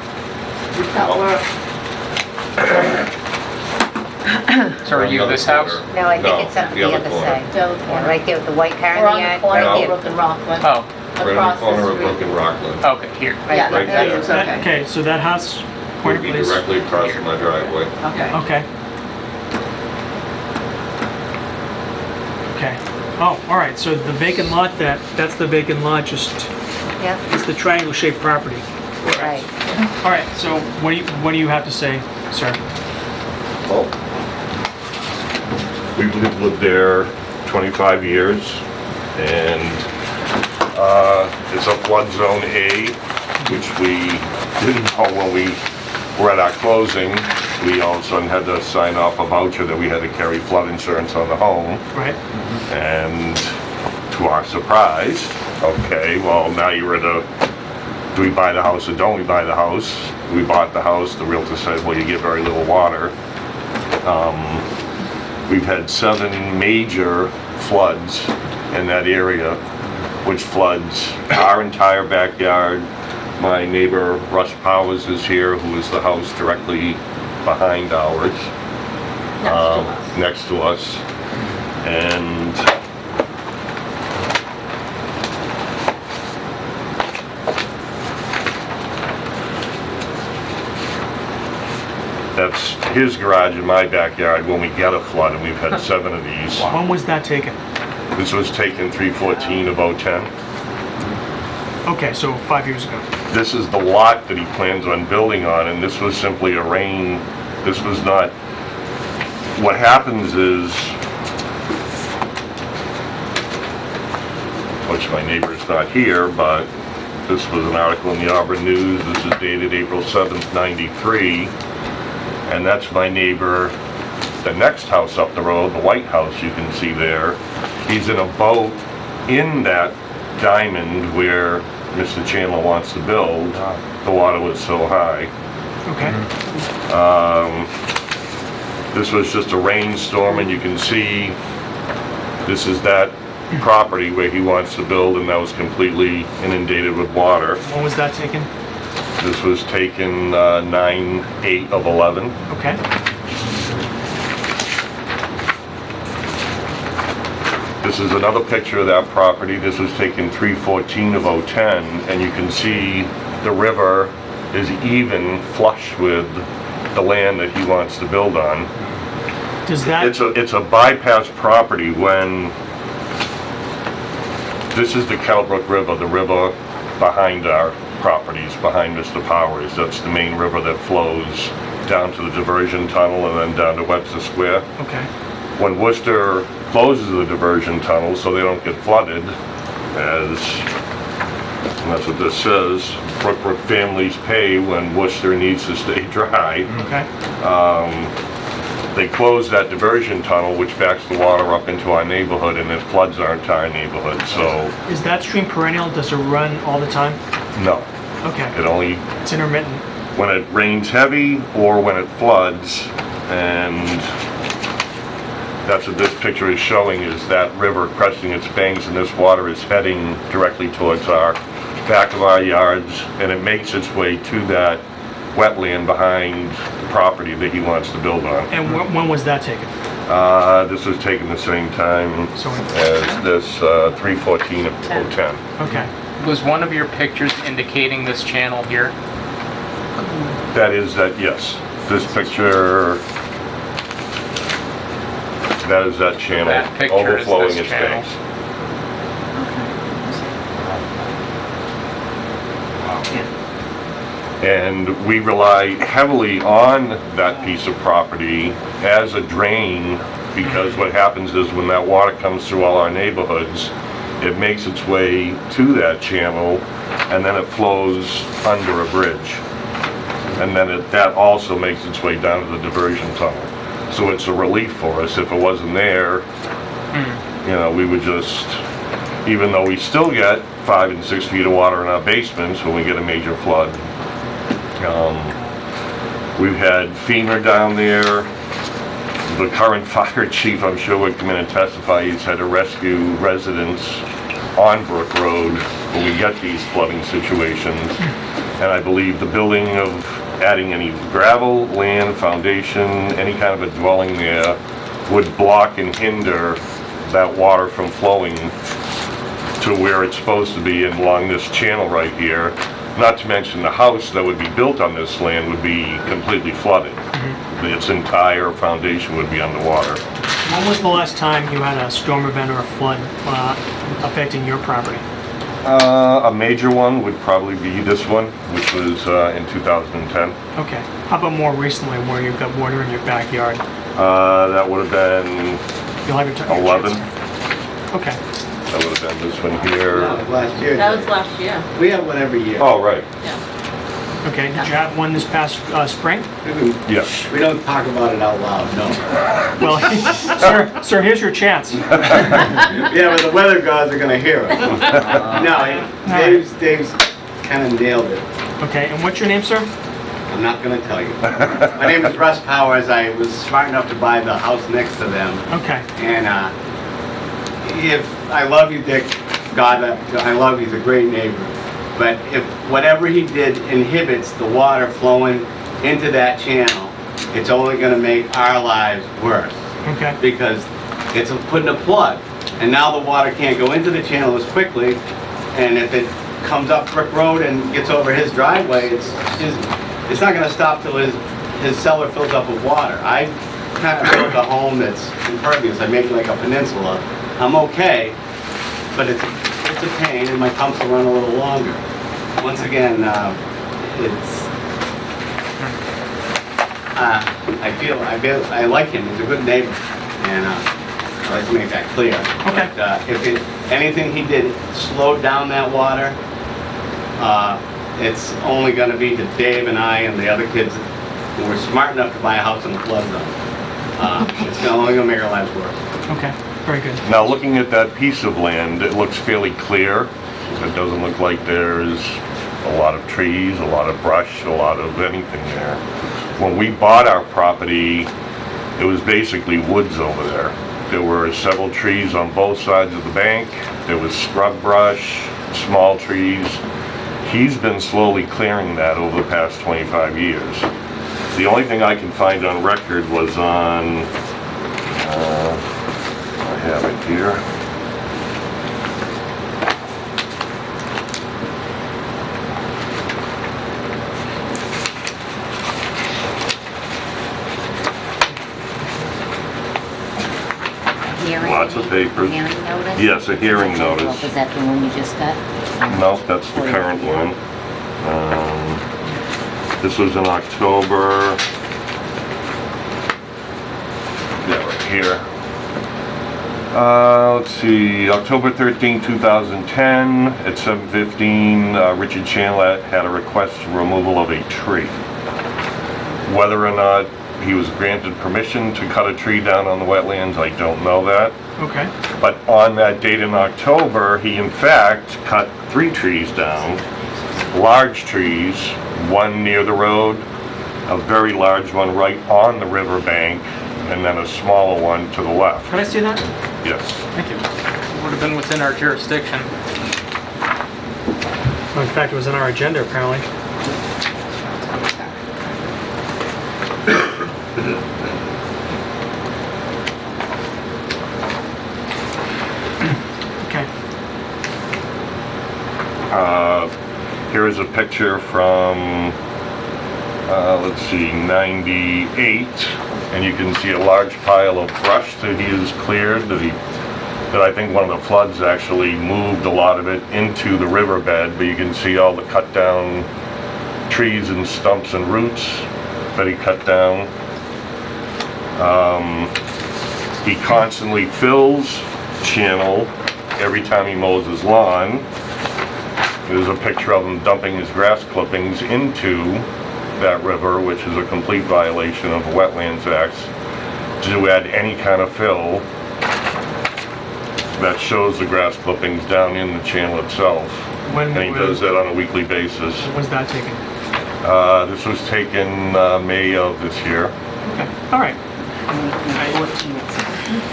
[SPEAKER 4] so are you this house?
[SPEAKER 3] No, I think it's up the other
[SPEAKER 8] corner.
[SPEAKER 3] side.
[SPEAKER 2] The other
[SPEAKER 3] Yeah,
[SPEAKER 2] corner.
[SPEAKER 3] right there with the white car in
[SPEAKER 2] We're
[SPEAKER 3] the
[SPEAKER 2] on the
[SPEAKER 3] yard.
[SPEAKER 2] corner
[SPEAKER 3] Right
[SPEAKER 2] of
[SPEAKER 3] there.
[SPEAKER 2] Brook and Rockland.
[SPEAKER 4] Oh,
[SPEAKER 8] Right on
[SPEAKER 2] Across
[SPEAKER 8] the corner
[SPEAKER 2] the
[SPEAKER 8] of Brook
[SPEAKER 2] street.
[SPEAKER 8] and Rockland.
[SPEAKER 4] okay, here.
[SPEAKER 3] Right,
[SPEAKER 8] Right
[SPEAKER 3] there.
[SPEAKER 8] there.
[SPEAKER 2] It's okay.
[SPEAKER 1] Okay, so that house, point
[SPEAKER 8] Would
[SPEAKER 1] it
[SPEAKER 8] be
[SPEAKER 1] please.
[SPEAKER 8] directly across from my driveway.
[SPEAKER 2] Okay.
[SPEAKER 1] Okay. Okay. Oh, all right, so the vacant lot, that's the vacant lot, just,
[SPEAKER 3] Yeah,
[SPEAKER 1] it's the triangle shaped property.
[SPEAKER 3] right.
[SPEAKER 1] All right, so what do you have to say, sir?
[SPEAKER 8] Well, we've lived there 25 years, and it's a flood zone A, which we didn't know when we were at our closing. We all of a sudden had to sign off a voucher that we had to carry flood insurance on the home,
[SPEAKER 1] Right?
[SPEAKER 8] and to our surprise, okay, well, now you're at do we buy the house or don't we buy the house? We bought the house. The realtor said, well, you get very little water. We've had 7 major floods in that area, which floods our entire backyard. My neighbor Russ Powers is here, who is the house directly behind ours, next to us. And that's his garage in my backyard when we get a flood, and we've had 7 of these.
[SPEAKER 1] When was that taken?
[SPEAKER 8] This was taken 3/14 of 010.
[SPEAKER 1] Okay, so 5 years ago.
[SPEAKER 8] This is the lot that he plans on building on, and this was simply a rain, this was not, what happens is, which my neighbor's not here, but this was an article in the Auburn News, this is dated April 7th, 93, and that's my neighbor, the next house up the road, the white house you can see there. He's in a boat in that diamond where Mr. Chandler wants to build. The water was so high.
[SPEAKER 1] Okay.
[SPEAKER 8] This was just a rainstorm, and you can see This is that property where he wants to build, and that was completely inundated with water.
[SPEAKER 1] When was that taken?
[SPEAKER 8] This was taken 9/8 of 11.
[SPEAKER 1] Okay.
[SPEAKER 8] This is another picture of that property. This was taken 3/14 of 010, and you can see the river is even flush with the land that he wants to build on.
[SPEAKER 1] Does that...
[SPEAKER 8] It's a bypass property when this is the Kettlebrook River, the river behind our properties, behind Mr. Powers. That's the main river that flows down to the diversion tunnel and then down to Webster Square.
[SPEAKER 1] Okay.
[SPEAKER 8] When Worcester closes the diversion tunnel so they don't get flooded, and that's what this says, Brook families pay when Worcester needs to stay dry.
[SPEAKER 1] Okay.
[SPEAKER 8] They close that diversion tunnel, which backs the water up into our neighborhood, and it floods our entire neighborhood, so...
[SPEAKER 1] Is that stream perennial? Does it run all the time?
[SPEAKER 8] No.
[SPEAKER 1] Okay.
[SPEAKER 8] It only...
[SPEAKER 1] It's intermittent.
[SPEAKER 8] When it rains heavy or when it floods, and that's what this picture is showing, is that river cresting its banks, and this water is heading directly towards our back of our yards, and it makes its way to that wetland behind the property that he wants to build on.
[SPEAKER 1] And when was that taken?
[SPEAKER 8] This was taken the same time
[SPEAKER 1] So
[SPEAKER 8] as this 3/14 of 010.
[SPEAKER 1] Okay.
[SPEAKER 4] Was one of your pictures indicating this channel here?
[SPEAKER 8] That is that, yes. This picture, that is that channel
[SPEAKER 4] That picture is
[SPEAKER 8] overflowing
[SPEAKER 4] this
[SPEAKER 8] its
[SPEAKER 4] channel.
[SPEAKER 8] banks. And we rely heavily on that piece of property as a drain, because what happens is when that water comes through all our neighborhoods, it makes its way to that channel, and then it flows under a bridge. And then that also makes its way down to the diversion tunnel. So it's a relief for us. If it wasn't there, you know, we would just, even though we still get 5 and 6 feet of water in our basements when we get a major flood. We've had FEMA down there. The current fire chief, I'm sure, would come in and testify. He's had to rescue residents on Brook Road when we get these flooding situations. And I believe the building of adding any gravel, land, foundation, any kind of a dwelling there would block and hinder that water from flowing to where it's supposed to be and along this channel right here. Not to mention the house that would be built on this land would be completely flooded. Its entire foundation would be underwater.
[SPEAKER 1] When was the last time you had a storm event or a flood affecting your property?
[SPEAKER 8] A major one would probably be this one, which was in 2010.
[SPEAKER 1] Okay. How about more recently, where you've got water in your backyard?
[SPEAKER 8] That would have been
[SPEAKER 1] You'll have your
[SPEAKER 8] 11.
[SPEAKER 1] Okay.
[SPEAKER 8] That would have been this one here.
[SPEAKER 9] No, last year.
[SPEAKER 5] That was last year.
[SPEAKER 9] We have one every year.
[SPEAKER 8] Oh, right.
[SPEAKER 1] Okay. Did you have one this past spring?
[SPEAKER 8] Yes.
[SPEAKER 9] We don't talk about it out loud, no.
[SPEAKER 1] Well, sir, here's your chance.
[SPEAKER 9] Yeah, but the weather gods are gonna hear us. No, Dave's kind of nailed it.
[SPEAKER 1] Okay. And what's your name, sir?
[SPEAKER 9] I'm not gonna tell you. My name is Russ Powers. I was smart enough to buy the house next to them.
[SPEAKER 1] Okay.
[SPEAKER 9] And if I love you, Dick, God, I love you. He's a great neighbor. But if whatever he did inhibits the water flowing into that channel, it's only going to make our lives worse.
[SPEAKER 1] Okay.
[SPEAKER 9] Because it's putting a plug. And now the water can't go into the channel as quickly. And if it comes up Brook Road and gets over his driveway, it's not going to stop till his cellar fills up with water. I kind of built a home that's impervious. I make like a peninsula. I'm okay, but it's a pain, and my pumps will run a little longer. Once again, I like him. He's a good neighbor, and I'd like to make that clear.
[SPEAKER 1] Okay.
[SPEAKER 9] But if anything he did slowed down that water, it's only going to be to Dave and I and the other kids who were smart enough to buy a house in the flood zone. It's only going to make our lives worse.
[SPEAKER 1] Okay. Very good.
[SPEAKER 8] Now, looking at that piece of land, it looks fairly clear. It doesn't look like there's a lot of trees, a lot of brush, a lot of anything there. When we bought our property, it was basically woods over there. There were several trees on both sides of the bank. There was scrub brush, small trees. He's been slowly clearing that over the past 25 years. The only thing I can find on record was on, I have it here. Lots of papers.
[SPEAKER 3] Hearing notice?
[SPEAKER 8] Yes, a hearing notice.
[SPEAKER 3] Was that the one you just got?
[SPEAKER 8] No, that's the current one. This was in October. Yeah, right here. Let's see, October 13, 2010, at 7:15, Richard Chandler had a request for removal of a tree. Whether or not he was granted permission to cut a tree down on the wetlands, I don't know that.
[SPEAKER 1] Okay.
[SPEAKER 8] But on that date in October, he in fact cut 3 trees down, large trees, one near the road, a very large one right on the riverbank, and then a smaller one to the left.
[SPEAKER 1] Can I see that?
[SPEAKER 8] Yes.
[SPEAKER 1] Thank you.
[SPEAKER 4] Would have been within our jurisdiction.
[SPEAKER 1] Well, in fact, it was on our agenda, apparently. Okay.
[SPEAKER 8] Here is a picture from, let's see, 98, and you can see a large pile of brush that he has cleared, that I think one of the floods actually moved a lot of it into the riverbed, but you can see all the cut down trees and stumps and roots that he cut down. He constantly fills channel every time he mows his lawn. There's a picture of him dumping his grass clippings into that river, which is a complete violation of the Wetlands Act, to add any kind of fill that shows the grass clippings down in the channel itself. And he does that on a weekly basis.
[SPEAKER 1] When was that taken?
[SPEAKER 8] This was taken May of this year.
[SPEAKER 1] Okay. All right.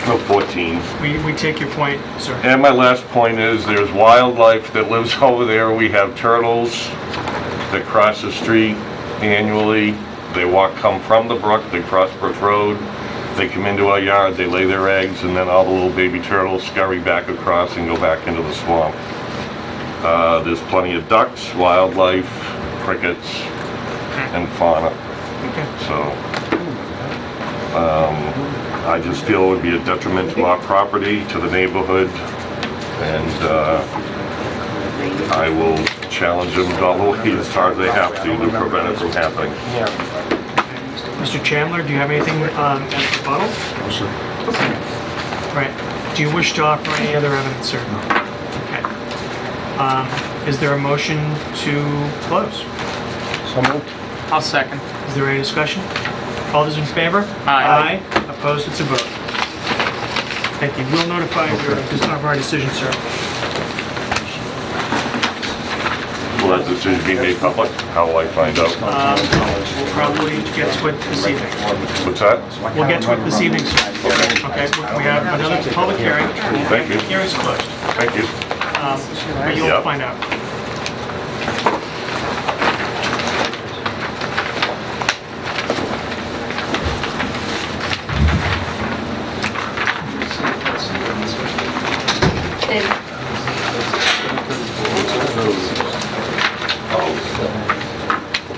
[SPEAKER 8] No, 14.
[SPEAKER 1] We take your point, sir.
[SPEAKER 8] And my last point is there's wildlife that lives over there. We have turtles that cross the street annually. They come from the brook, they cross Brook Road, they come into our yard, they lay their eggs, and then all the little baby turtles scurry back across and go back into the swamp. There's plenty of ducks, wildlife, crickets, and fauna.
[SPEAKER 1] Okay.
[SPEAKER 8] So, I just feel it would be a detriment to our property, to the neighborhood, and I will challenge them all the way as far as they have to prevent it from happening.
[SPEAKER 1] Mr. Chandler, do you have anything as rebuttal?
[SPEAKER 7] No, sir.
[SPEAKER 1] Okay. Right. Do you wish to offer any other evidence, sir? No. Okay. Is there a motion to close?
[SPEAKER 7] So moved.
[SPEAKER 4] I'll second.
[SPEAKER 1] Is there any discussion? All those in favor?
[SPEAKER 4] Aye.
[SPEAKER 1] Opposed? It's a vote. Thank you. We'll notify of our decision, sir.
[SPEAKER 8] Will that decision be made public? How will I find out?
[SPEAKER 1] We'll probably get to it this evening.
[SPEAKER 8] What's that?
[SPEAKER 1] We'll get to it this evening, sir. Okay, we have another public hearing.
[SPEAKER 8] Thank you.
[SPEAKER 1] Hearing's closed.
[SPEAKER 8] Thank you.
[SPEAKER 1] But you'll
[SPEAKER 8] Yep.
[SPEAKER 1] find out.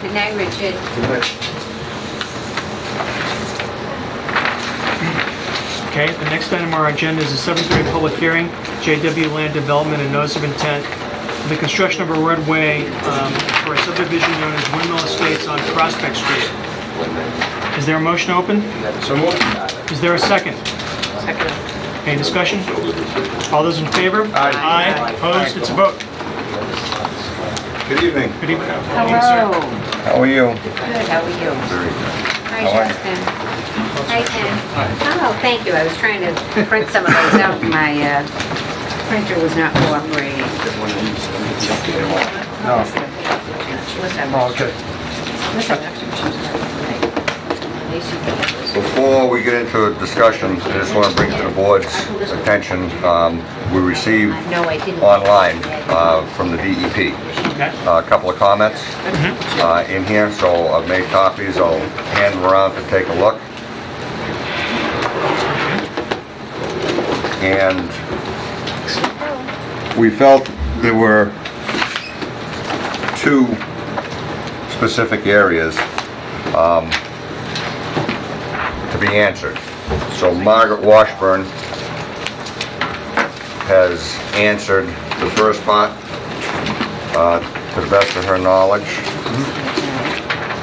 [SPEAKER 3] Good night, Richard.
[SPEAKER 1] Okay, the next item on our agenda is a 7:30 public hearing, JW Land Development and Notice of Intent for the construction of a roadway for a subdivision known as Windmill Estates on Prospect Street. Is there a motion to open?
[SPEAKER 6] So moved.
[SPEAKER 1] Is there a second?
[SPEAKER 2] Second.
[SPEAKER 1] Any discussion? All those in favor? Aye. Opposed? It's a vote.
[SPEAKER 6] Good evening.
[SPEAKER 1] Good evening.
[SPEAKER 3] Hello.
[SPEAKER 6] How are you?
[SPEAKER 3] Good, how are you?
[SPEAKER 6] Very good.
[SPEAKER 3] Hi,
[SPEAKER 6] How are you?
[SPEAKER 3] Justin. Hi, Ken. Oh, thank you. I was trying to print some of those out. My printer was not cooperating.
[SPEAKER 6] No.
[SPEAKER 3] Listen.
[SPEAKER 6] Oh, okay.
[SPEAKER 3] Listen.
[SPEAKER 10] Before we get into a discussion, I just want to bring to the board's attention, we received
[SPEAKER 3] No, I didn't.
[SPEAKER 10] online from the DEP
[SPEAKER 1] Okay.
[SPEAKER 10] a couple of comments in here, so I've made copies. I'll hand them around to take a look. And we felt there were two specific areas to be answered. So Margaret Washburn has answered the first part to the best of her knowledge.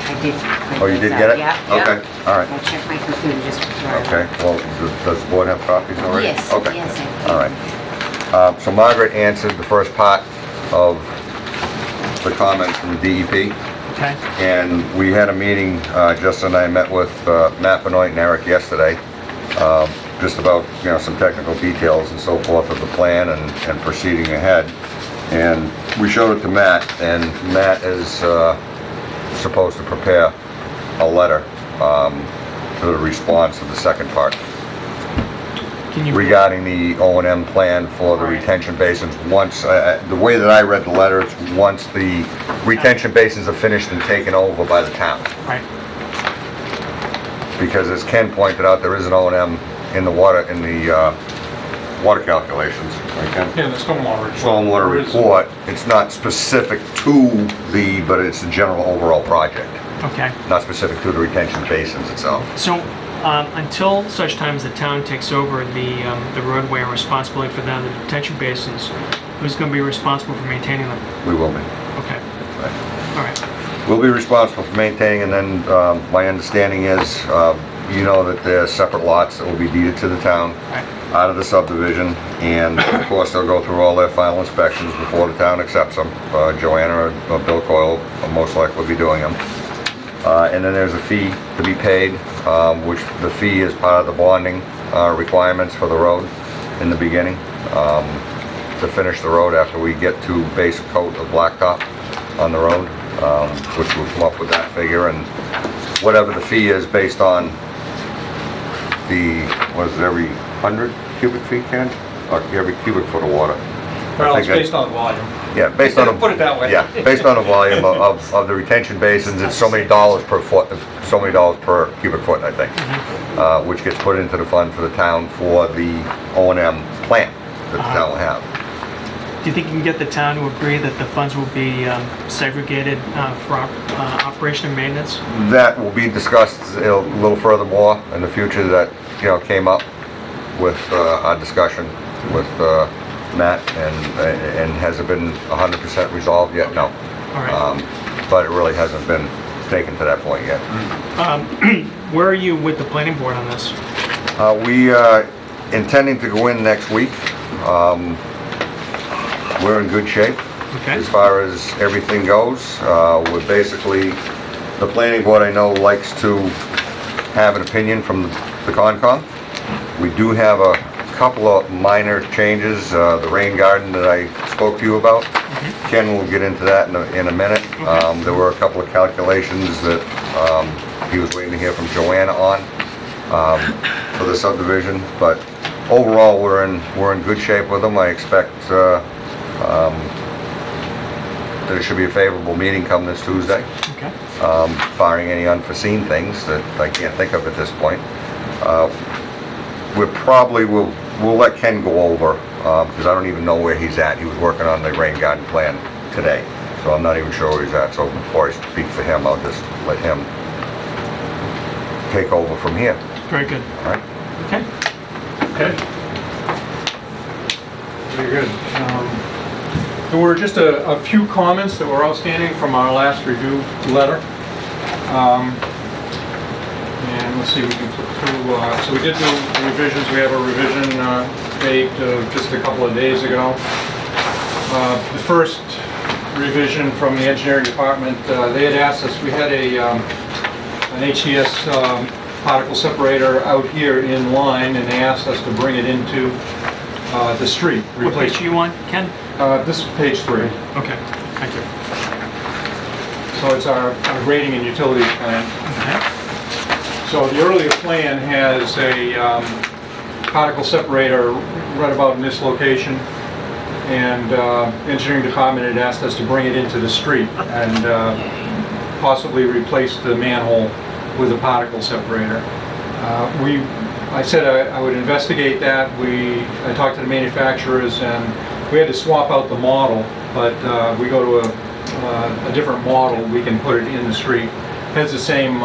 [SPEAKER 3] I did.
[SPEAKER 10] Oh, you did get it?
[SPEAKER 3] Yeah.
[SPEAKER 10] Okay, all right.
[SPEAKER 3] I checked my computer just before.
[SPEAKER 10] Okay, well, does the board have copies already?
[SPEAKER 3] Yes,
[SPEAKER 10] Okay.
[SPEAKER 3] yes, I did.
[SPEAKER 10] All right. So Margaret answered the first part of the comments from the DEP.
[SPEAKER 1] Okay.
[SPEAKER 10] And we had a meeting, Justin and I met with Matt Benoit and Eric yesterday, just about, some technical details and so forth of the plan and proceeding ahead. And we showed it to Matt, and Matt is supposed to prepare a letter to the response to the second part
[SPEAKER 1] Can you
[SPEAKER 10] regarding the O&M plan for the retention basins. Once, the way that I read the letter, it's once the retention basins are finished and taken over by the town.
[SPEAKER 1] Right.
[SPEAKER 10] Because as Ken pointed out, there is an O&M in the water water calculations. Right, Ken?
[SPEAKER 11] Yeah, the stormwater.
[SPEAKER 10] Stormwater report. It's not specific to but it's a general overall project,
[SPEAKER 1] Okay.
[SPEAKER 10] not specific to the retention basins itself.
[SPEAKER 1] So, until such time as the town takes over the roadway and responsibility for them, the detention basins, who's going to be responsible for maintaining them?
[SPEAKER 10] We will be.
[SPEAKER 1] Okay.
[SPEAKER 10] Right.
[SPEAKER 1] All right.
[SPEAKER 10] We'll be responsible for maintaining, and then my understanding is, that there are separate lots that will be deeded to the town
[SPEAKER 1] Right.
[SPEAKER 10] out of the subdivision, and of course they'll go through all their final inspections before the town accepts them. Joanna or Bill Coyle will most likely be doing them. And then there's a fee to be paid, which the fee is part of the bonding requirements for the road in the beginning, to finish the road after we get to base coat of blacktop on the road, which will come up with that figure, and whatever the fee is based on every 100 cubic feet, Ken? Or every cubic foot of water?
[SPEAKER 11] Well, it's based on volume.
[SPEAKER 10] Yeah, based on
[SPEAKER 11] Put it that way.
[SPEAKER 10] Yeah, based on the volume of the retention basins, it's so many dollars per foot, so many dollars per cubic foot, I think, which gets put into the fund for the town for the O&M plan that the town will have.
[SPEAKER 1] Do you think you can get the town to agree that the funds will be segregated for operation and maintenance?
[SPEAKER 10] That will be discussed a little furthermore in the future. That came up with our discussion with Matt, and has it been 100% resolved yet? No.
[SPEAKER 1] All right.
[SPEAKER 10] But it really hasn't been taken to that point yet.
[SPEAKER 1] Where are you with the planning board on this?
[SPEAKER 10] We are intending to go in next week. We're in good shape
[SPEAKER 1] Okay.
[SPEAKER 10] as far as everything goes. We're basically, the planning board I know likes to have an opinion from the Concom. We do have a couple of minor changes, the rain garden that I spoke to you about. Ken will get into that in a minute. There were a couple of calculations that he was waiting to hear from Joanna on for the subdivision, but overall we're in good shape with them. I expect that it should be a favorable meeting come this Tuesday,
[SPEAKER 1] Okay.
[SPEAKER 10] barring any unforeseen things that I can't think of at this point. We'll let Ken go over, because I don't even know where he's at. He was working on the rain garden plan today, so I'm not even sure where he's at. So before I speak for him, I'll just let him take over from here.
[SPEAKER 1] Very good.
[SPEAKER 10] All right?
[SPEAKER 1] Okay.
[SPEAKER 11] Okay. Very good. There were just a few comments that were outstanding from our last review letter. And let's see, we can flip through. So we did do revisions. We have a revision date just a couple of days ago. The first revision from the engineering department, they had asked us, we had an HCS particle separator out here in line, and they asked us to bring it into the street.
[SPEAKER 1] What page are you on, Ken?
[SPEAKER 11] This is page 3.
[SPEAKER 1] Okay. Thank you.
[SPEAKER 11] So it's our grading and utilities plan.
[SPEAKER 1] Okay.
[SPEAKER 11] So the earlier plan has a particle separator right about in this location, and engineering department had asked us to bring it into the street and possibly replace the manhole with a particle separator. I said I would investigate that. I talked to the manufacturers, and we had to swap out the model, but we go to a different model. We can put it in the street. It has the same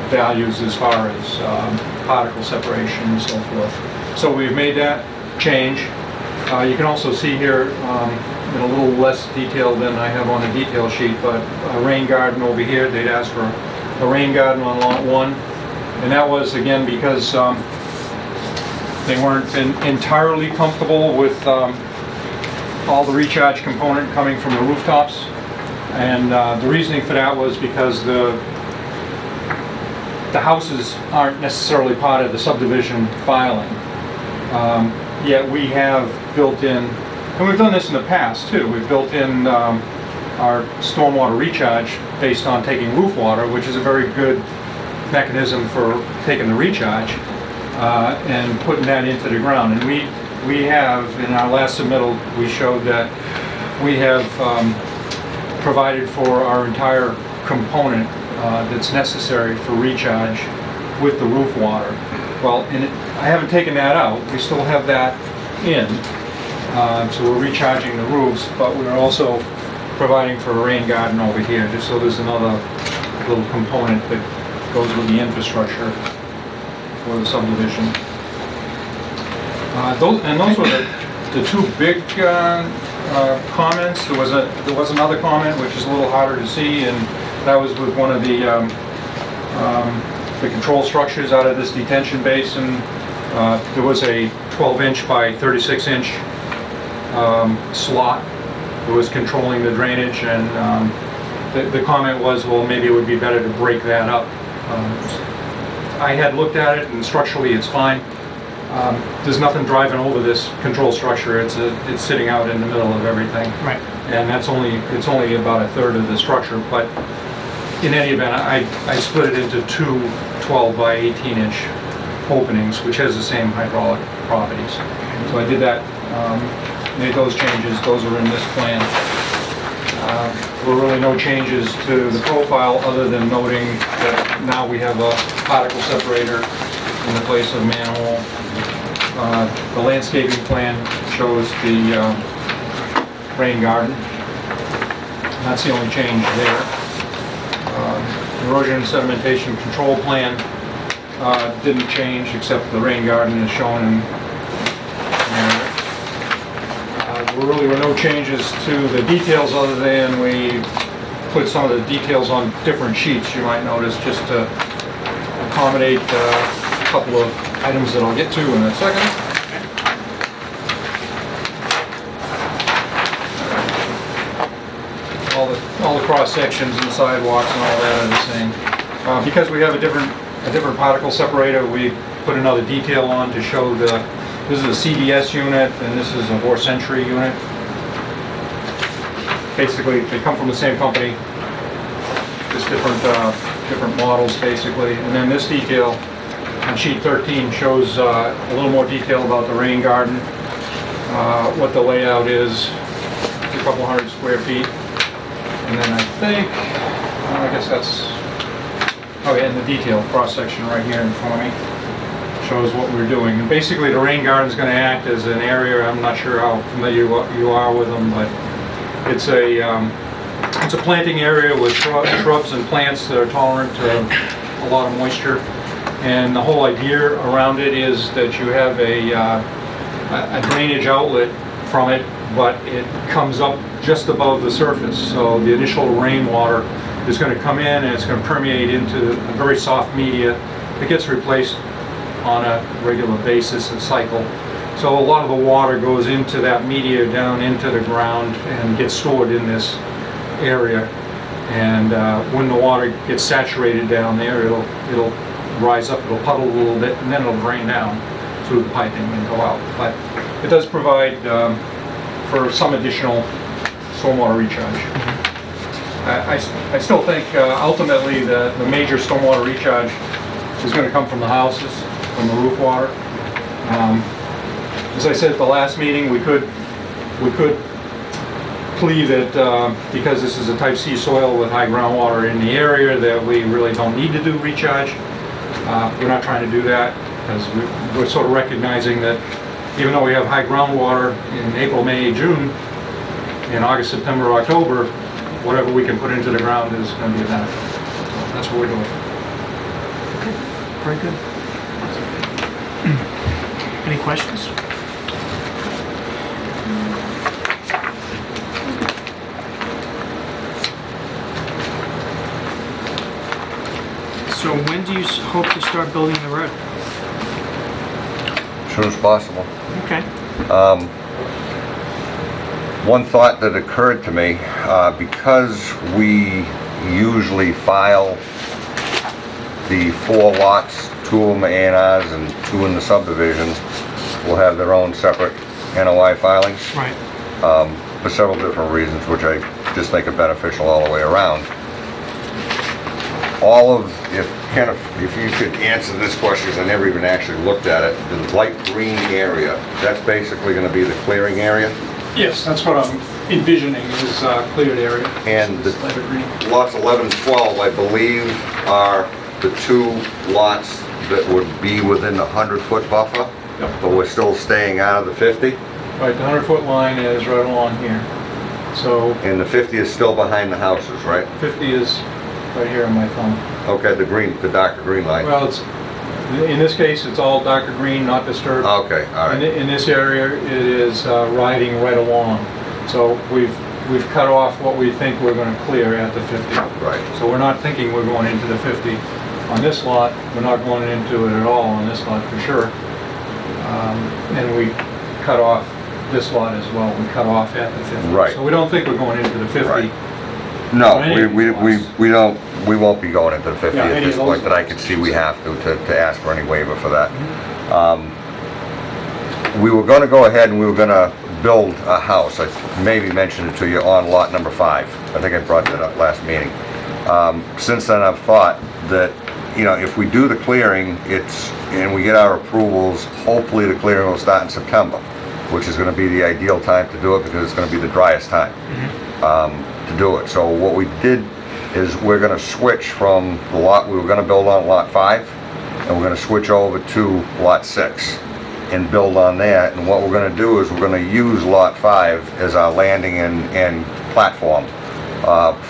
[SPEAKER 11] values as far as particle separation and so forth. So we've made that change. You can also see here in a little less detail than I have on the detail sheet, but a rain garden over here. They'd asked for a rain garden on lot 1, and that was again because they weren't entirely comfortable with all the recharge component coming from the rooftops, and the reasoning for that was because the houses aren't necessarily part of the subdivision filing. Yet we have built in, and we've done this in the past too, we've built in our stormwater recharge based on taking roof water, which is a very good mechanism for taking the recharge and putting that into the ground. And we have, in our last submittal, we showed that we have provided for our entire component that's necessary for recharge with the roof water. Well, I haven't taken that out. We still have that in. So we're recharging the roofs, but we're also providing for a rain garden over here, just so there's another little component that goes with the infrastructure for the subdivision. Those were the two big comments. There was another comment which is a little harder to see, and that was with one of the control structures out of this detention basin. There was a 12-inch by 36-inch slot that was controlling the drainage, and the comment was, well, maybe it would be better to break that up. I had looked at it, and structurally it's fine. There's nothing driving over this control structure. It's sitting out in the middle of everything.
[SPEAKER 1] Right.
[SPEAKER 11] And it's only about a third of the structure, but in any event, I split it into two 12 by 18-inch openings, which has the same hydraulic properties. So I did that, made those changes. Those are in this plan. There were really no changes to the profile other than noting that now we have a particle separator in the place of manhole. The landscaping plan shows the rain garden. That's the only change there. Erosion and sedimentation control plan didn't change, except the rain garden is shown in there. There really were no changes to the details other than we put some of the details on different sheets, you might notice, just to accommodate a couple of items that I'll get to in a second. All the cross sections and sidewalks and all that are the same. Because we have a different particle separator, we put another detail on to show this is a CDS unit and this is a Vor Century unit. Basically, they come from the same company, just different models basically. And then this detail on sheet 13 shows a little more detail about the rain garden, what the layout is. It's a couple hundred square feet. And then I think, I guess that's, oh yeah, and the detail cross-section right here in front of me shows what we're doing. And basically the rain garden is going to act as an area, I'm not sure how familiar you are with them, but it's a planting area with shrubs and plants that are tolerant to a lot of moisture. And the whole idea around it is that you have a drainage outlet from it, but it comes up just above the surface. So the initial rainwater is going to come in and it's going to permeate into a very soft media that gets replaced on a regular basis and cycle. So a lot of the water goes into that media down into the ground and gets stored in this area. And when the water gets saturated down there, it'll rise up, it'll puddle a little bit, and then it'll drain down through the piping and go out. But it does provide for some additional stormwater recharge. I still think ultimately the major stormwater recharge is going to come from the houses, from the roof water. As I said at the last meeting, we could plea that because this is a type C soil with high groundwater in the area, that we really don't need to do recharge. We're not trying to do that, because we're sort of recognizing that even though we have high groundwater in April, May, June, in August, September, October, whatever we can put into the ground is going to be a benefit. So that's what we're doing.
[SPEAKER 1] Very good. Any questions? So when do you hope to start building the road?
[SPEAKER 10] As soon as possible.
[SPEAKER 1] Okay.
[SPEAKER 10] One thought that occurred to me, because we usually file the 4 lots, 2 of them A&Rs and 2 in the subdivisions, will have their own separate NOI filings.
[SPEAKER 1] Right.
[SPEAKER 10] For several different reasons, which I just think are beneficial all the way around. If you could answer this question, because I never even actually looked at it, the light green area, that's basically going to be the clearing area?
[SPEAKER 11] Yes, that's what I'm envisioning is cleared area.
[SPEAKER 10] And the lots 11 and 12, I believe, are the 2 lots that would be within the 100-foot buffer,
[SPEAKER 11] Yep.
[SPEAKER 10] but we're still staying out of the 50?
[SPEAKER 11] Right, the 100-foot line is right along here. So
[SPEAKER 10] And the 50 is still behind the houses, right?
[SPEAKER 11] 50 is right here on my thumb.
[SPEAKER 10] Okay, the darker green line.
[SPEAKER 11] Well, in this case, it's all darker green, not disturbed.
[SPEAKER 10] Okay, all right.
[SPEAKER 11] In this area, it is riding right along. So we've cut off what we think we're going to clear at the 50.
[SPEAKER 10] Right.
[SPEAKER 11] So we're not thinking we're going into the 50 on this lot. We're not going into it at all on this lot for sure. And we cut off this lot as well. We cut off at the 50.
[SPEAKER 10] Right.
[SPEAKER 11] So we don't think we're going into the 50.
[SPEAKER 10] Right. No,
[SPEAKER 11] Any
[SPEAKER 10] we won't be going into the 50
[SPEAKER 11] Yeah,
[SPEAKER 10] at
[SPEAKER 11] any
[SPEAKER 10] this
[SPEAKER 11] of those
[SPEAKER 10] point that I could see we have to ask for any waiver for that. We were going to go ahead and we were going to build a house. I maybe mentioned it to you on lot number 5. I think I brought that up last meeting. Since then I've thought that, you know, if we do the clearing, and we get our approvals, hopefully the clearing will start in September, which is going to be the ideal time to do it because it's going to be the driest time to do it. So what we did is we're going to switch from the lot we were going to build on lot 5, and we're going to switch over to lot 6 and build on that. And what we're going to do is we're going to use lot 5 as our landing and platform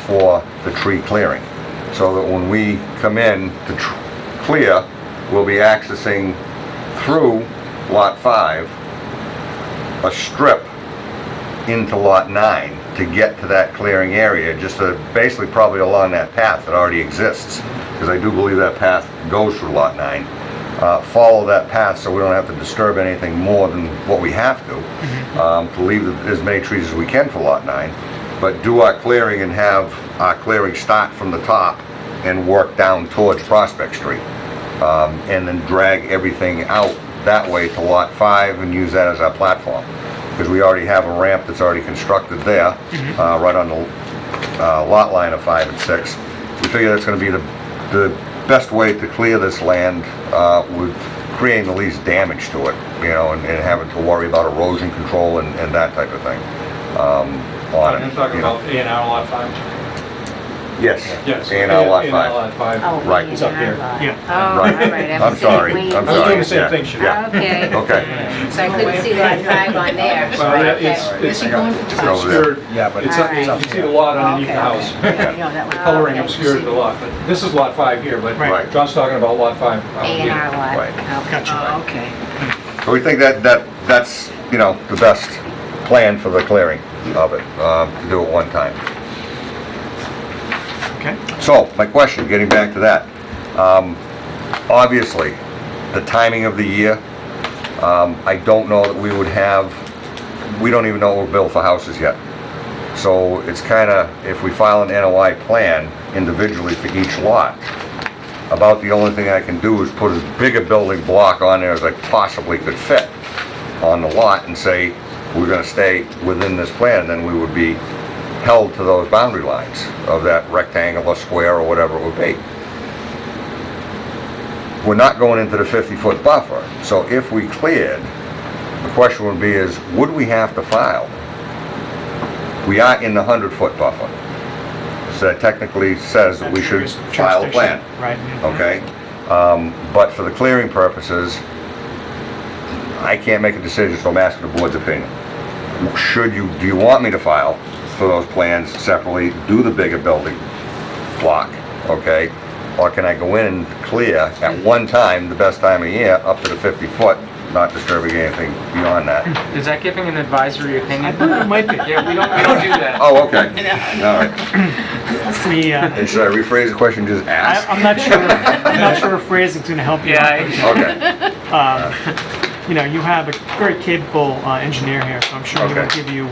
[SPEAKER 10] for the tree clearing, so that when we come in to clear, we'll be accessing through lot 5 a strip into lot 9 to get to that clearing area, just to basically probably along that path that already exists, because I do believe that path goes through lot 9. Follow that path so we don't have to disturb anything more than what we have to leave as many trees as we can for lot 9, but do our clearing and have our clearing start from the top and work down towards Prospect Street, and then drag everything out that way to lot 5 and use that as our platform, because we already have a ramp that's already constructed there, right on the lot line of 5 and 6. We figure that's going to be the best way to clear this land with creating the least damage to it, you know, and having to worry about erosion control and that type of thing on it.
[SPEAKER 11] I'm talking about A&R lot 5.
[SPEAKER 10] Yes.
[SPEAKER 11] Yes.
[SPEAKER 10] A&R lot 5.
[SPEAKER 11] lot 5.
[SPEAKER 3] Oh,
[SPEAKER 10] Right.
[SPEAKER 11] It's up there.
[SPEAKER 1] Yeah.
[SPEAKER 3] Oh, all
[SPEAKER 10] Right.
[SPEAKER 3] right.
[SPEAKER 10] I'm sorry.
[SPEAKER 3] I'm
[SPEAKER 10] I'm
[SPEAKER 11] I was
[SPEAKER 10] sorry.
[SPEAKER 11] doing the same
[SPEAKER 10] Yeah.
[SPEAKER 11] thing, Sharon.
[SPEAKER 10] Yeah.
[SPEAKER 3] Okay.
[SPEAKER 10] Okay.
[SPEAKER 3] So I couldn't see lot 5 on there.
[SPEAKER 11] Well,
[SPEAKER 3] Okay.
[SPEAKER 11] it's
[SPEAKER 2] Is he going
[SPEAKER 10] It's
[SPEAKER 2] for
[SPEAKER 10] over there.
[SPEAKER 11] obscured.
[SPEAKER 6] Yeah, but
[SPEAKER 11] It's
[SPEAKER 3] All
[SPEAKER 11] up,
[SPEAKER 3] right.
[SPEAKER 11] you can see the lot underneath the house.
[SPEAKER 3] Oh,
[SPEAKER 11] Coloring
[SPEAKER 3] okay.
[SPEAKER 11] obscured the lot, but this is lot 5 here, but
[SPEAKER 10] Right.
[SPEAKER 11] John's talking about lot 5 out here.
[SPEAKER 3] A&R lot.
[SPEAKER 10] Right.
[SPEAKER 3] Okay.
[SPEAKER 1] Gotcha.
[SPEAKER 2] Oh, okay.
[SPEAKER 10] So we think that's, you know, the best plan for the clearing of it, to do it one time.
[SPEAKER 1] Okay.
[SPEAKER 10] So, my question, getting back to that, obviously, the timing of the year, I don't know that we don't even know what we're built for houses yet. So it's kind of, if we file an NOI plan individually for each lot, about the only thing I can do is put as big a building block on there as I possibly could fit on the lot and say, we're going to stay within this plan, then we would be held to those boundary lines of that rectangle or square or whatever it would be. We're not going into the 50-foot buffer, so if we cleared, the question would be is, would we have to file? We are in the 100-foot buffer. So that technically says that we should file a plan.
[SPEAKER 1] Right.
[SPEAKER 10] Okay? But for the clearing purposes, I can't make a decision, so I'm asking the board's opinion. Do you want me to file for those plans separately, do the bigger building block, okay? Or can I go in and clear at one time, the best time of year, up to the 50 foot, not disturbing anything beyond that?
[SPEAKER 4] Is that giving an advisory opinion?
[SPEAKER 1] I believe it might be.
[SPEAKER 4] Yeah, we don't do that.
[SPEAKER 10] Oh, okay. All right.
[SPEAKER 1] The,
[SPEAKER 10] Should I rephrase the question, just ask?
[SPEAKER 1] I'm not sure. I'm not sure if phrasing's going to help you.
[SPEAKER 4] Yeah.
[SPEAKER 10] Okay.
[SPEAKER 1] You know, you have a very capable engineer here, so I'm sure he will
[SPEAKER 10] Okay.
[SPEAKER 1] give you,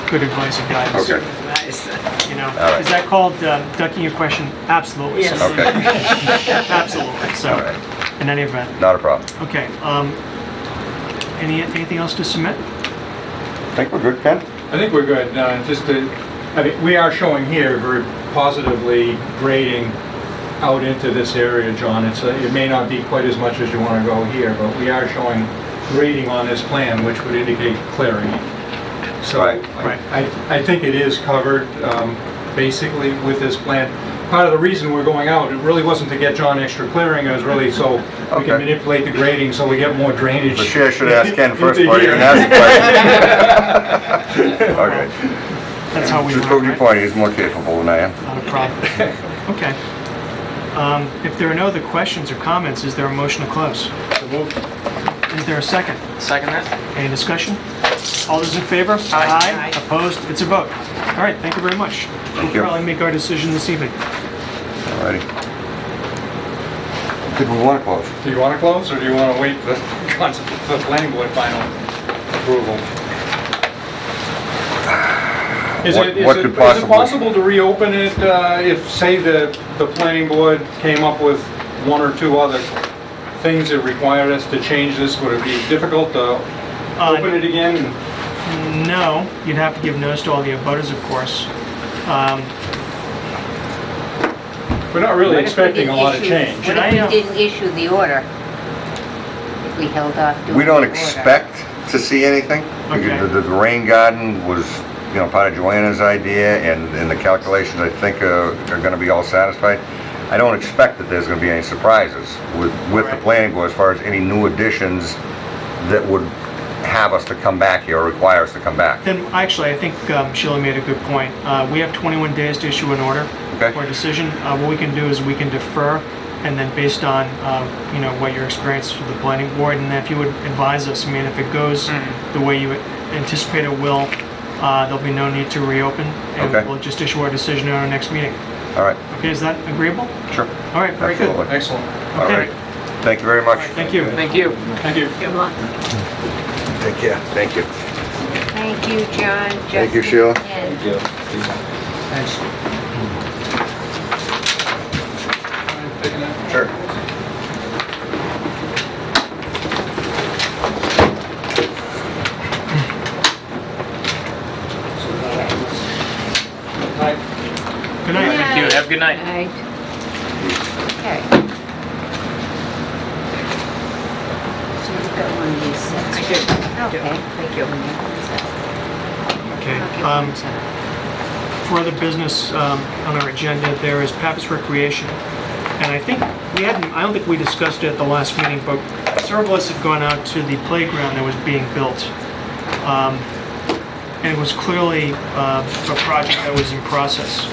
[SPEAKER 1] good advice and guidance.
[SPEAKER 10] Okay.
[SPEAKER 1] You know,
[SPEAKER 10] All right.
[SPEAKER 1] is that called ducking your question? Absolutely.
[SPEAKER 2] Yes.
[SPEAKER 1] So.
[SPEAKER 10] Okay.
[SPEAKER 1] Absolutely. So,
[SPEAKER 10] All right.
[SPEAKER 1] in any event.
[SPEAKER 10] Not a problem.
[SPEAKER 1] Okay. Anything else to submit?
[SPEAKER 10] I think we're good, Ken?
[SPEAKER 11] I think we're good. I mean, we are showing here very positively grading out into this area, John. It may not be quite as much as you want to go here, but we are showing grading on this plan, which would indicate clearing. So
[SPEAKER 10] Right.
[SPEAKER 11] I think it is covered basically with this plan. Part of the reason we're going out, it really wasn't to get John extra clearing, it was really so we
[SPEAKER 10] Okay.
[SPEAKER 11] can manipulate the grading so we get more drainage.
[SPEAKER 10] The chair should ask Ken first,
[SPEAKER 11] into
[SPEAKER 10] but you
[SPEAKER 11] here.
[SPEAKER 10] didn't ask the question. Okay.
[SPEAKER 1] That's how we
[SPEAKER 10] Just
[SPEAKER 1] work,
[SPEAKER 10] prove your
[SPEAKER 1] right?
[SPEAKER 10] point, he's more capable than I am.
[SPEAKER 1] Not a problem. Okay. If there are no other questions or comments, is there a motion to close? Is there a second?
[SPEAKER 4] Second that?
[SPEAKER 1] Any discussion? All those in favor?
[SPEAKER 4] Aye.
[SPEAKER 1] Opposed? It's a vote. All right, thank you very much.
[SPEAKER 10] Thank you.
[SPEAKER 1] We'll probably make our decision this evening.
[SPEAKER 10] Alrighty. Did we want to close?
[SPEAKER 11] Do you want to close, or do you want to wait for the planning board final approval? Is
[SPEAKER 10] What-
[SPEAKER 11] it
[SPEAKER 10] what could possibly-
[SPEAKER 11] possible to reopen it if, say, the planning board came up with one or two other things that required us to change this? Would it be difficult to open it again?
[SPEAKER 1] No, you'd have to give notice to all the abutters, of course.
[SPEAKER 11] We're not really
[SPEAKER 3] What if we
[SPEAKER 11] expecting a
[SPEAKER 3] didn't
[SPEAKER 11] lot of
[SPEAKER 3] issue-
[SPEAKER 11] change.
[SPEAKER 3] What if we didn't issue the order? If we held off doing the order?
[SPEAKER 10] We don't expect to see anything.
[SPEAKER 1] Okay.
[SPEAKER 10] The rain garden was, part of Joanna's idea, and the calculations, I think, are going to be all satisfied. I don't expect that there's going to be any surprises with the
[SPEAKER 1] Right.
[SPEAKER 10] planning board as far as any new additions that would have us to come back here or require us to come back.
[SPEAKER 1] Then, actually, I think Sheila made a good point. We have 21 days to issue an order
[SPEAKER 10] Okay.
[SPEAKER 1] or a decision. What we can do is we can defer, and then based on, what your experience with the planning board, and if you would advise us, I mean, if it goes the way you anticipate it will, there'll be no need to reopen, and
[SPEAKER 10] Okay.
[SPEAKER 1] we'll just issue our decision at our next meeting.
[SPEAKER 10] All right,
[SPEAKER 1] Okay, is that agreeable?
[SPEAKER 10] sure.
[SPEAKER 1] All right, very good.
[SPEAKER 10] Absolutely.
[SPEAKER 11] Excellent.
[SPEAKER 10] All
[SPEAKER 1] Okay.
[SPEAKER 10] right. Thank you very much.
[SPEAKER 1] Thank you.
[SPEAKER 4] Thank you.
[SPEAKER 11] Thank you.
[SPEAKER 2] Good luck.
[SPEAKER 10] Take care. Thank you.
[SPEAKER 3] Thank you, John.
[SPEAKER 10] Thank you,
[SPEAKER 3] Justin,
[SPEAKER 10] Sheila.
[SPEAKER 3] and
[SPEAKER 10] Sure.
[SPEAKER 1] Good night.
[SPEAKER 4] Thank you. Have a good night.
[SPEAKER 2] Right.
[SPEAKER 3] Okay. So you've got one of these sets.
[SPEAKER 2] I do.
[SPEAKER 3] Okay.
[SPEAKER 2] Thank you.
[SPEAKER 1] Okay. For other business on our agenda, there is Pappas Recreation. And I think I don't think we discussed it at the last meeting, but several of us had gone out to the playground that was being built. And it was clearly a project that was in process.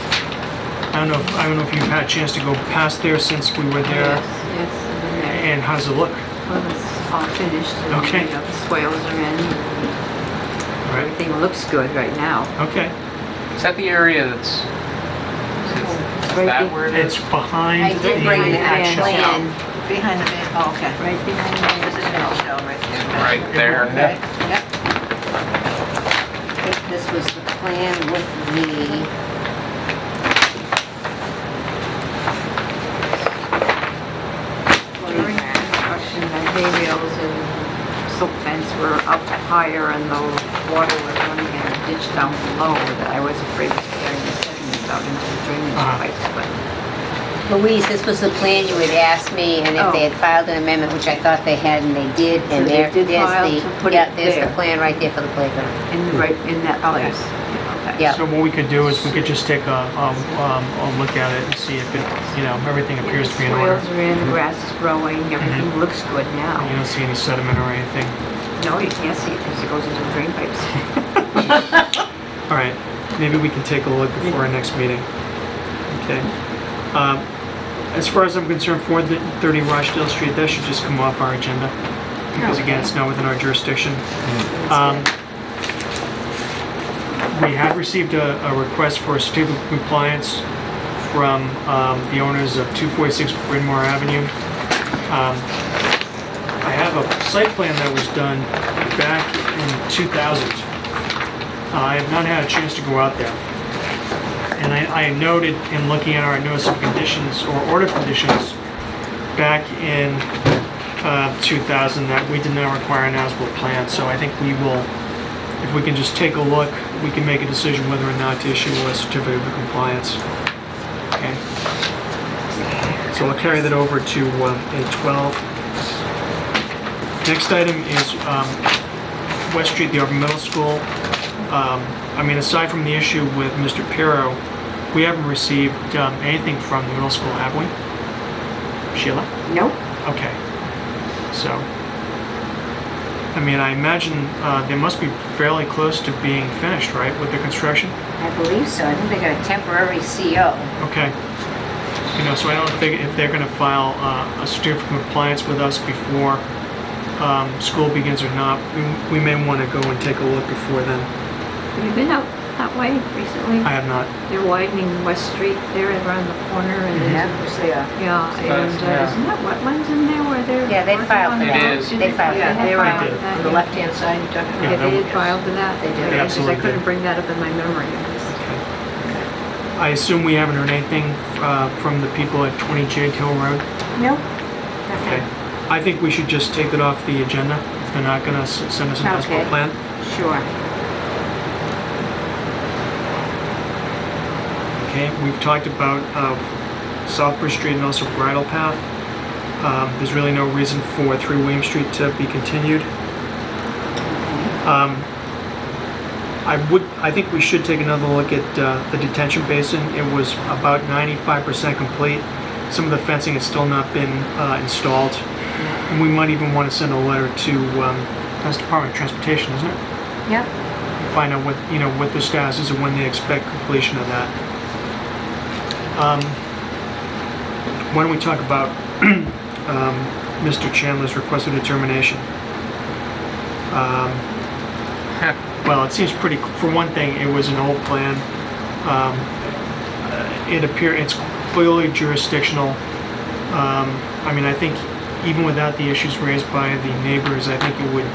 [SPEAKER 1] I don't know if you've had a chance to go past there since we were there.
[SPEAKER 5] Yes,
[SPEAKER 1] And how does it look?
[SPEAKER 5] well, it's all finished. And,
[SPEAKER 1] Okay.
[SPEAKER 5] the swales are in.
[SPEAKER 1] Right.
[SPEAKER 5] Everything looks good right now.
[SPEAKER 1] Okay.
[SPEAKER 4] Is that the area that's... Is
[SPEAKER 5] Right
[SPEAKER 4] that
[SPEAKER 5] be-
[SPEAKER 4] where it
[SPEAKER 3] I
[SPEAKER 4] is?
[SPEAKER 1] It's behind
[SPEAKER 3] did
[SPEAKER 1] the
[SPEAKER 3] bring the
[SPEAKER 1] action.
[SPEAKER 3] plan.
[SPEAKER 2] Behind the van, oh, okay.
[SPEAKER 5] Right behind
[SPEAKER 2] This is
[SPEAKER 5] the
[SPEAKER 2] an shell right there.
[SPEAKER 4] Right there.
[SPEAKER 3] Okay, yep. I think this was the plan with the,
[SPEAKER 5] during construction, the hay bales and silk fence were up higher and the water was running in ditch down below that I was afraid of carrying the sediment out into the drainage pipes, but
[SPEAKER 3] Louise, this was the plan you had asked me, and if they had filed an amendment, which I thought they had, and they did,
[SPEAKER 5] So
[SPEAKER 3] and
[SPEAKER 5] they
[SPEAKER 3] there,
[SPEAKER 5] did
[SPEAKER 3] there's
[SPEAKER 5] file
[SPEAKER 3] the,
[SPEAKER 5] to put
[SPEAKER 3] yeah,
[SPEAKER 5] it
[SPEAKER 3] there's
[SPEAKER 5] there.
[SPEAKER 3] the plan right there for the playground.
[SPEAKER 5] in that place. Okay.
[SPEAKER 3] Yeah.
[SPEAKER 1] So what we could do is we could just take a look at it and see if it, everything appears to be in order.
[SPEAKER 5] Soils are in, the grass is growing, everything looks good now.
[SPEAKER 1] You don't see any sediment or anything.
[SPEAKER 5] No, you can't see it because it goes into the drain pipes.
[SPEAKER 1] All right, maybe we can take a look before our next meeting. Okay. As far as I'm concerned, 430 Rochdale Street, that should just come off our agenda. Because again, it's not within our jurisdiction. We have received a request for a certificate of compliance from the owners of 246 Bryn Mawr Avenue. I have a site plan that was done back in 2000. I have not had a chance to go out there. And I noted in looking at our notice of conditions or order conditions back in 2000 that we did not require an as-built plan. So I think we will, if we can just take a look, we can make a decision whether or not to issue a certificate of compliance. Okay. So I'll carry that over to A12. Next item is West Street, the Auburn Middle School. Aside from the issue with Mr. Pirro, we haven't received anything from the middle school, have we? Sheila?
[SPEAKER 5] Nope.
[SPEAKER 1] Okay. So, I imagine they must be fairly close to being finished, right, with the construction?
[SPEAKER 3] I believe so. I think they got a temporary CO.
[SPEAKER 1] Okay. So I don't think if they're going to file a certificate of compliance with us before school begins or not, we may want to go and take a look before then.
[SPEAKER 5] Have you been out that way recently?
[SPEAKER 1] I have not.
[SPEAKER 5] They're widening West Street there around the corner and
[SPEAKER 3] Yeah,
[SPEAKER 5] there's,
[SPEAKER 3] which they are.
[SPEAKER 5] yeah, and isn't that wetlands in there where they're?
[SPEAKER 3] Yeah, they filed for
[SPEAKER 5] working on
[SPEAKER 3] that.
[SPEAKER 4] It is.
[SPEAKER 3] They filed.
[SPEAKER 5] Yeah, they
[SPEAKER 3] had
[SPEAKER 5] were
[SPEAKER 3] filed.
[SPEAKER 1] did.
[SPEAKER 5] that,
[SPEAKER 2] On the
[SPEAKER 5] yeah.
[SPEAKER 2] left-hand side, you're talking
[SPEAKER 1] Yeah,
[SPEAKER 2] about?
[SPEAKER 5] Yeah, they
[SPEAKER 1] no.
[SPEAKER 5] did file for that.
[SPEAKER 2] They did.
[SPEAKER 1] They
[SPEAKER 5] Because
[SPEAKER 1] absolutely
[SPEAKER 5] I couldn't
[SPEAKER 1] did.
[SPEAKER 5] bring that up in my memory.
[SPEAKER 1] I assume we haven't heard anything from the people at 20 Jade Hill Road?
[SPEAKER 3] No?
[SPEAKER 1] Okay. I think we should just take it off the agenda if they're not going to send us an as-built
[SPEAKER 3] Okay.
[SPEAKER 1] plan.
[SPEAKER 5] Sure.
[SPEAKER 1] Okay, we've talked about Southbridge Street and also Bridle Path. There's really no reason for 3 William Street to be continued. I think we should take another look at the detention basin. It was about 95% complete. Some of the fencing has still not been installed. And we might even want to send a letter to that's Department of Transportation, isn't it?
[SPEAKER 5] Yep.
[SPEAKER 1] Find out what the status is and when they expect completion of that. Why don't we talk about Mr. Chandler's requested determination? Well, it seems pretty. For one thing, it was an old plan. It's clearly jurisdictional. I think even without the issues raised by the neighbors, I think it would.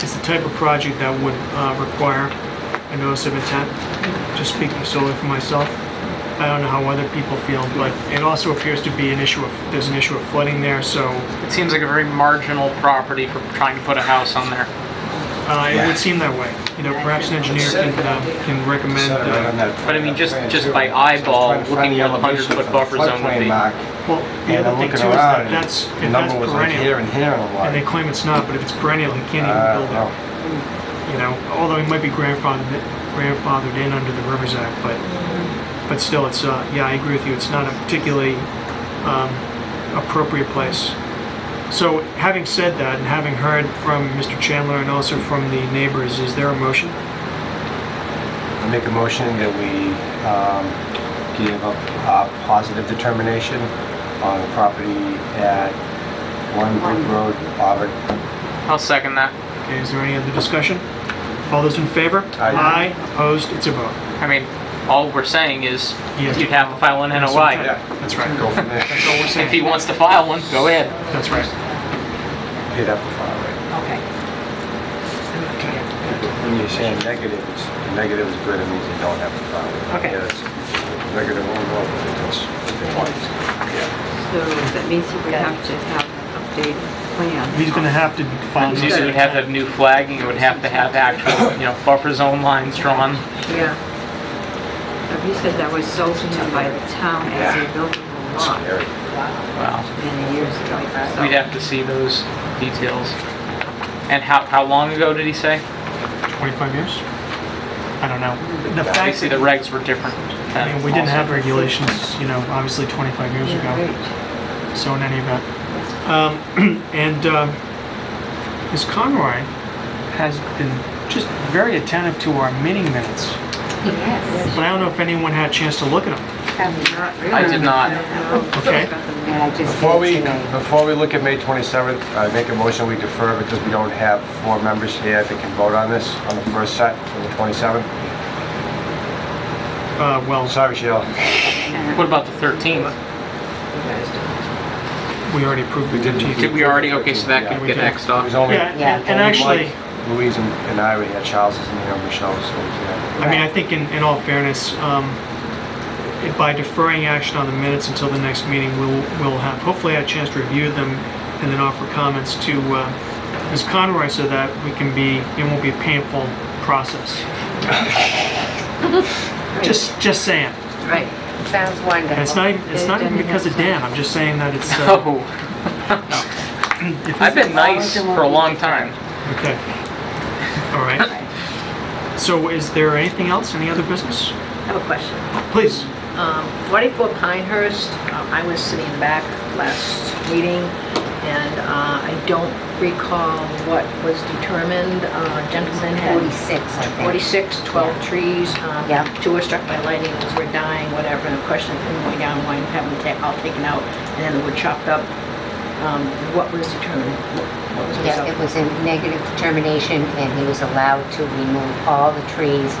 [SPEAKER 1] It's the type of project that would require a notice of intent. Just speaking solely for myself. I don't know how other people feel, but it also appears to be there's an issue of flooding there, so.
[SPEAKER 4] It seems like a very marginal property for trying to put a house on there.
[SPEAKER 1] It would seem that way. Perhaps an engineer can recommend.
[SPEAKER 4] But just by eyeball, looking where the 100-foot buffer zone would be.
[SPEAKER 1] Well, the
[SPEAKER 6] And
[SPEAKER 1] other
[SPEAKER 6] I'm
[SPEAKER 1] thing
[SPEAKER 6] looking
[SPEAKER 1] too is
[SPEAKER 6] around,
[SPEAKER 1] that that's
[SPEAKER 6] the number was like here
[SPEAKER 1] perennial,
[SPEAKER 6] and here, and I'm
[SPEAKER 1] and they
[SPEAKER 6] like,
[SPEAKER 1] claim it's not. But if it's perennial, he can't even build it. Although he might be grandfathered in under the Rivers Act, but still, it's yeah, I agree with you. It's not a particularly appropriate place. So, having said that, and having heard from Mr. Chandler and also from the neighbors, is there a motion?
[SPEAKER 6] I make a motion that we give a positive determination on the property at 1 Brook Road, Auburn.
[SPEAKER 4] I'll second that.
[SPEAKER 1] Okay, is there any other discussion? All those in favor?
[SPEAKER 6] Aye.
[SPEAKER 1] Opposed? It's a vote.
[SPEAKER 4] All we're saying is
[SPEAKER 1] Yes.
[SPEAKER 4] you'd have to file an NOI.
[SPEAKER 6] Yeah,
[SPEAKER 1] That's right.
[SPEAKER 6] go from there.
[SPEAKER 1] That's all we're
[SPEAKER 4] If
[SPEAKER 1] saying.
[SPEAKER 4] he wants to file one, go ahead.
[SPEAKER 1] That's right.
[SPEAKER 6] You'd have to file it.
[SPEAKER 2] Okay.
[SPEAKER 6] When you're saying negative, negative is good, it means you don't have to file it.
[SPEAKER 1] Okay.
[SPEAKER 6] Yeah, it's negative one, it's twice. Yeah.
[SPEAKER 5] So that means he would have to have updated plan.
[SPEAKER 1] He's gonna have to file
[SPEAKER 4] So
[SPEAKER 1] these.
[SPEAKER 4] it would have to have new flagging, it would have to have actual, buffer zone lines drawn.
[SPEAKER 5] Yeah. But he said that was sold to him by the town as a buildable lot
[SPEAKER 4] Wow.
[SPEAKER 5] many years ago. So-
[SPEAKER 4] We'd have to see those details. And how long ago did he say?
[SPEAKER 1] 25 years? I don't know. The fact
[SPEAKER 4] Obviously, the
[SPEAKER 1] that,
[SPEAKER 4] regs were different.
[SPEAKER 1] I mean, we didn't have regulations, obviously 25 years ago. So in any event. Ms. Conroy has been just very attentive to our meeting minutes.
[SPEAKER 3] Yes.
[SPEAKER 1] But I don't know if anyone had a chance to look at them.
[SPEAKER 5] Not really.
[SPEAKER 4] I did not.
[SPEAKER 1] Okay.
[SPEAKER 3] And I just
[SPEAKER 6] Before
[SPEAKER 3] did
[SPEAKER 6] we,
[SPEAKER 3] today.
[SPEAKER 6] before we look at May 27th, I make a motion we defer because we don't have 4 members here that can vote on this on the first set for the 27th.
[SPEAKER 1] Well,
[SPEAKER 6] Sorry, Sheila.
[SPEAKER 4] What about the 13th?
[SPEAKER 1] we already approved the
[SPEAKER 6] We did.
[SPEAKER 1] 15th.
[SPEAKER 4] Did we already? Okay, so that
[SPEAKER 6] Yeah,
[SPEAKER 4] could
[SPEAKER 1] we
[SPEAKER 4] get
[SPEAKER 1] did.
[SPEAKER 4] Xed
[SPEAKER 6] It
[SPEAKER 4] off.
[SPEAKER 6] was only,
[SPEAKER 1] Yeah,
[SPEAKER 3] Yeah.
[SPEAKER 1] and actually,
[SPEAKER 6] Mike, Louise and I, we had Charles and Michelle, so, yeah.
[SPEAKER 1] I mean, I think in all fairness, by deferring action on the minutes until the next meeting, we'll have hopefully had a chance to review them and then offer comments to Ms. Conroy so that it won't be a painful process. Just saying.
[SPEAKER 5] Right.
[SPEAKER 3] Sounds wonderful.
[SPEAKER 1] And it's not even because of Dan, I'm just saying that it's,
[SPEAKER 4] Oh,
[SPEAKER 1] if
[SPEAKER 4] I've been nice for a long time.
[SPEAKER 1] okay. All right. So is there anything else, any other business?
[SPEAKER 2] I have a question.
[SPEAKER 1] Please.
[SPEAKER 2] 44 Pinehurst, I was sitting in the back last meeting, and I don't recall what was determined. Gentlemen had
[SPEAKER 3] 46, I think.
[SPEAKER 2] 46, 12 trees.
[SPEAKER 3] Yeah.
[SPEAKER 2] 2 were struck by lightning, those were dying, whatever. And the question of going down, why having them all taken out, and then the wood chopped up. What was determined? What was the
[SPEAKER 3] Yeah,
[SPEAKER 2] result?
[SPEAKER 3] it was a negative determination, and he was allowed to remove all the trees,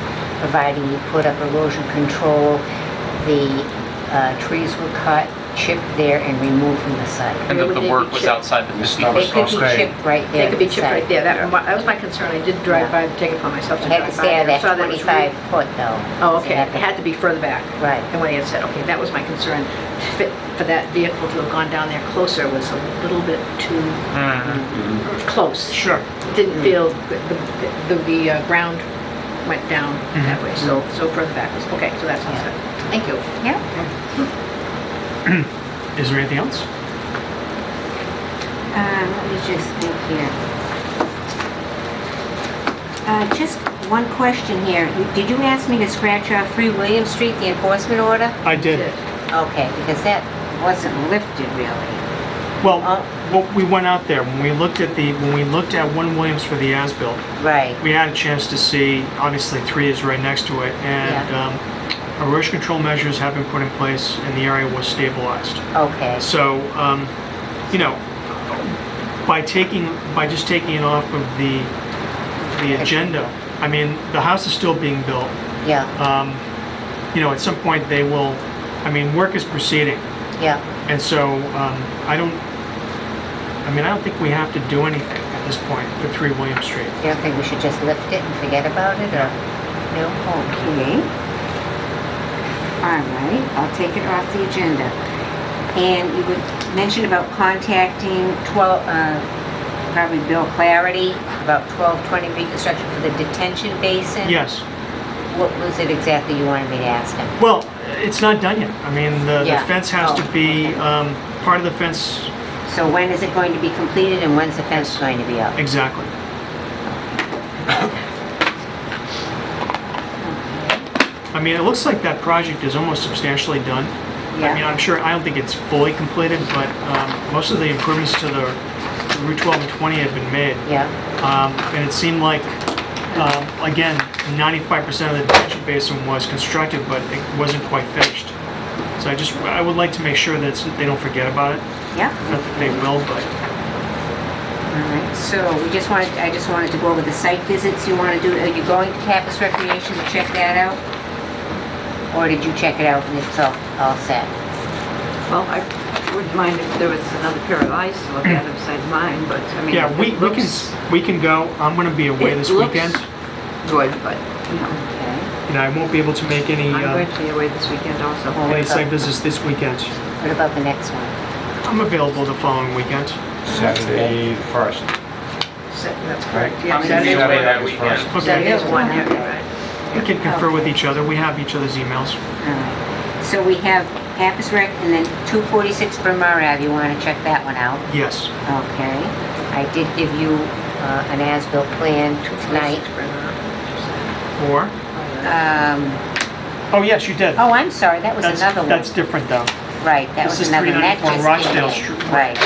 [SPEAKER 3] providing he put up erosion control. The trees were cut, chipped there, and removed from the site.
[SPEAKER 4] And
[SPEAKER 2] Where
[SPEAKER 4] that
[SPEAKER 2] would
[SPEAKER 4] the
[SPEAKER 2] they
[SPEAKER 4] work
[SPEAKER 2] be
[SPEAKER 4] was
[SPEAKER 2] chipped?
[SPEAKER 4] outside the 50
[SPEAKER 3] They
[SPEAKER 4] feet.
[SPEAKER 3] could be
[SPEAKER 6] stay.
[SPEAKER 3] chipped right there.
[SPEAKER 2] They could be
[SPEAKER 3] at the
[SPEAKER 2] chipped right
[SPEAKER 3] site.
[SPEAKER 2] there. That was my concern. I did drive by, take it upon myself to
[SPEAKER 3] They had
[SPEAKER 2] drive
[SPEAKER 3] to
[SPEAKER 2] by.
[SPEAKER 3] stay on
[SPEAKER 2] there.
[SPEAKER 3] that
[SPEAKER 2] Saw that it was
[SPEAKER 3] 25 foot though.
[SPEAKER 2] Oh,
[SPEAKER 3] So
[SPEAKER 2] okay,
[SPEAKER 3] that-
[SPEAKER 2] it had to be further back
[SPEAKER 3] Right.
[SPEAKER 2] than what he had said. Okay, that was my concern. For that vehicle to have gone down there closer was a little bit too close.
[SPEAKER 1] Sure.
[SPEAKER 2] Didn't feel, the ground went down that way, so further back was, okay, so that's all set. Thank you.
[SPEAKER 3] Yeah.
[SPEAKER 1] Is there anything else?
[SPEAKER 3] Let me just think here. Just one question here. Did you ask me to scratch off 3 William Street, the enforcement order?
[SPEAKER 1] I did.
[SPEAKER 3] Okay, because that wasn't lifted really.
[SPEAKER 1] Well, we went out there, when we looked at 1 Williams for the as-built,
[SPEAKER 3] Right.
[SPEAKER 1] we had a chance to see, obviously 3 is right next to it, and erosion control measures have been put in place and the area was stabilized.
[SPEAKER 3] Okay.
[SPEAKER 1] So, by just taking it off of the agenda, I mean, the house is still being built.
[SPEAKER 3] Yeah.
[SPEAKER 1] At some point they will, work is proceeding.
[SPEAKER 3] Yeah.
[SPEAKER 1] And so, I don't think we have to do anything at this point for 3 William Street.
[SPEAKER 3] You don't think we should just lift it and forget about it, or? No? Okay. All right, I'll take it off the agenda. And you would mention about contacting probably Bill Clarity about 1220 reconstruction for the detention basin?
[SPEAKER 1] Yes.
[SPEAKER 3] What was it exactly you wanted me to ask him?
[SPEAKER 1] Well, it's not done yet. The
[SPEAKER 3] Yeah.
[SPEAKER 1] fence has to
[SPEAKER 3] Oh,
[SPEAKER 1] be, part of the fence,
[SPEAKER 3] So when is it going to be completed and when's the fence going to be up?
[SPEAKER 1] exactly. It looks like that project is almost substantially done.
[SPEAKER 3] Yeah.
[SPEAKER 1] I don't think it's fully completed, but most of the improvements to the Route 12 and 20 have been made.
[SPEAKER 3] Yeah.
[SPEAKER 1] And it seemed like, again, 95% of the detention basin was constructed, but it wasn't quite finished. So I would like to make sure that they don't forget about it.
[SPEAKER 3] Yeah.
[SPEAKER 1] Not that they will, but
[SPEAKER 3] All right, so I just wanted to go over the site visits you want to do. Are you going to Campus Recreation to check that out? Or did you check it out and it's all set?
[SPEAKER 5] Well, I wouldn't mind if there was another pair of eyes to look at besides mine, but
[SPEAKER 1] yeah,
[SPEAKER 5] it looks
[SPEAKER 1] we can go. I'm going to be away
[SPEAKER 5] It
[SPEAKER 1] this
[SPEAKER 5] looks-
[SPEAKER 1] weekend.
[SPEAKER 5] good, but,
[SPEAKER 3] Okay.
[SPEAKER 1] I won't be able to make any
[SPEAKER 5] I'm going to be away this weekend also.
[SPEAKER 1] any site visits this weekend.
[SPEAKER 3] What about the next one?
[SPEAKER 1] I'm available the following weekend.
[SPEAKER 6] Saturday the 1st.
[SPEAKER 2] That's correct, yeah.
[SPEAKER 4] I'm
[SPEAKER 2] Saturday-
[SPEAKER 4] gonna be away that
[SPEAKER 6] August
[SPEAKER 4] weekend.
[SPEAKER 6] 1st.
[SPEAKER 1] Okay.
[SPEAKER 2] Saturday's one, yeah, right.
[SPEAKER 1] We can confer with each other. We have each other's emails.
[SPEAKER 3] All right. So we have Pappas Rec and then 246 Bryn Mawr Ave. You want to check that one out?
[SPEAKER 1] Yes.
[SPEAKER 3] Okay. I did give you an as-built plan tonight.
[SPEAKER 1] Or? Oh, yes, you did.
[SPEAKER 3] Oh, I'm sorry, that was
[SPEAKER 1] That's-
[SPEAKER 3] another one.
[SPEAKER 1] That's different, though.
[SPEAKER 3] Right, that
[SPEAKER 1] This
[SPEAKER 3] was
[SPEAKER 1] is
[SPEAKER 3] another one. That
[SPEAKER 1] 394
[SPEAKER 3] just
[SPEAKER 1] Rochdale
[SPEAKER 3] came in.
[SPEAKER 1] Street.
[SPEAKER 3] Right,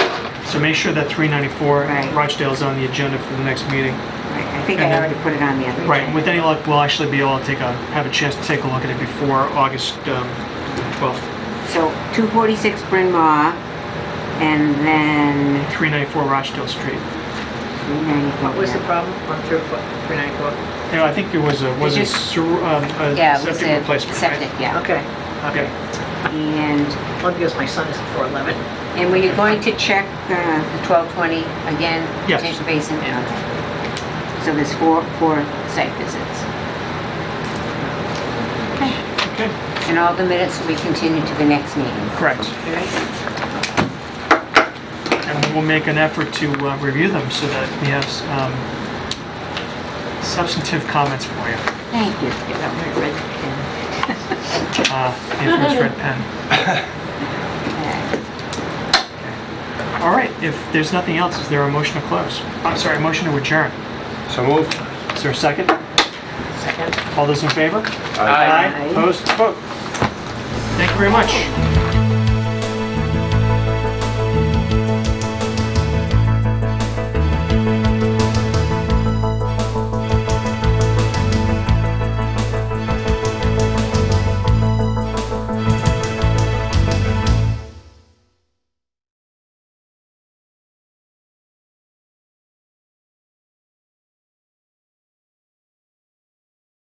[SPEAKER 1] So make sure that 394
[SPEAKER 3] Right.
[SPEAKER 1] Rochdale is on the agenda for the next meeting.
[SPEAKER 3] right. I think I
[SPEAKER 1] And then-
[SPEAKER 3] already put it on the other.
[SPEAKER 1] Right,
[SPEAKER 3] agenda.
[SPEAKER 1] with any luck, we'll actually be able to have a chance to take a look at it before August 12th.
[SPEAKER 3] So 246 Bryn Mawr, and then
[SPEAKER 1] 394 Rochdale Street.
[SPEAKER 3] 394.
[SPEAKER 2] What was the problem on 394?
[SPEAKER 1] Yeah, I think there was a
[SPEAKER 3] just- Yeah, it was
[SPEAKER 1] septic
[SPEAKER 3] a
[SPEAKER 1] replacement,
[SPEAKER 3] septic,
[SPEAKER 1] right?
[SPEAKER 3] yeah.
[SPEAKER 2] Okay, okay.
[SPEAKER 3] And
[SPEAKER 2] Well, because my son is a 411.
[SPEAKER 3] were you going to check the 1220 again?
[SPEAKER 1] Yes.
[SPEAKER 3] Detention basin?
[SPEAKER 2] Yeah.
[SPEAKER 3] Okay. So there's four site visits. Okay.
[SPEAKER 1] Okay,
[SPEAKER 3] And all the minutes will be continued to the next meeting.
[SPEAKER 1] correct. And we will make an effort to review them so that we have substantive comments for you.
[SPEAKER 3] Thank you.
[SPEAKER 2] Get out my red pen.
[SPEAKER 1] The infamous red pen. All right, if there's nothing else, is there a motion to close? I'm sorry, a motion to adjourn.
[SPEAKER 6] So moved.
[SPEAKER 1] Is there a second?
[SPEAKER 2] Second.
[SPEAKER 1] All those in favor?
[SPEAKER 4] Aye.
[SPEAKER 1] Opposed? Vote. Thank you very much.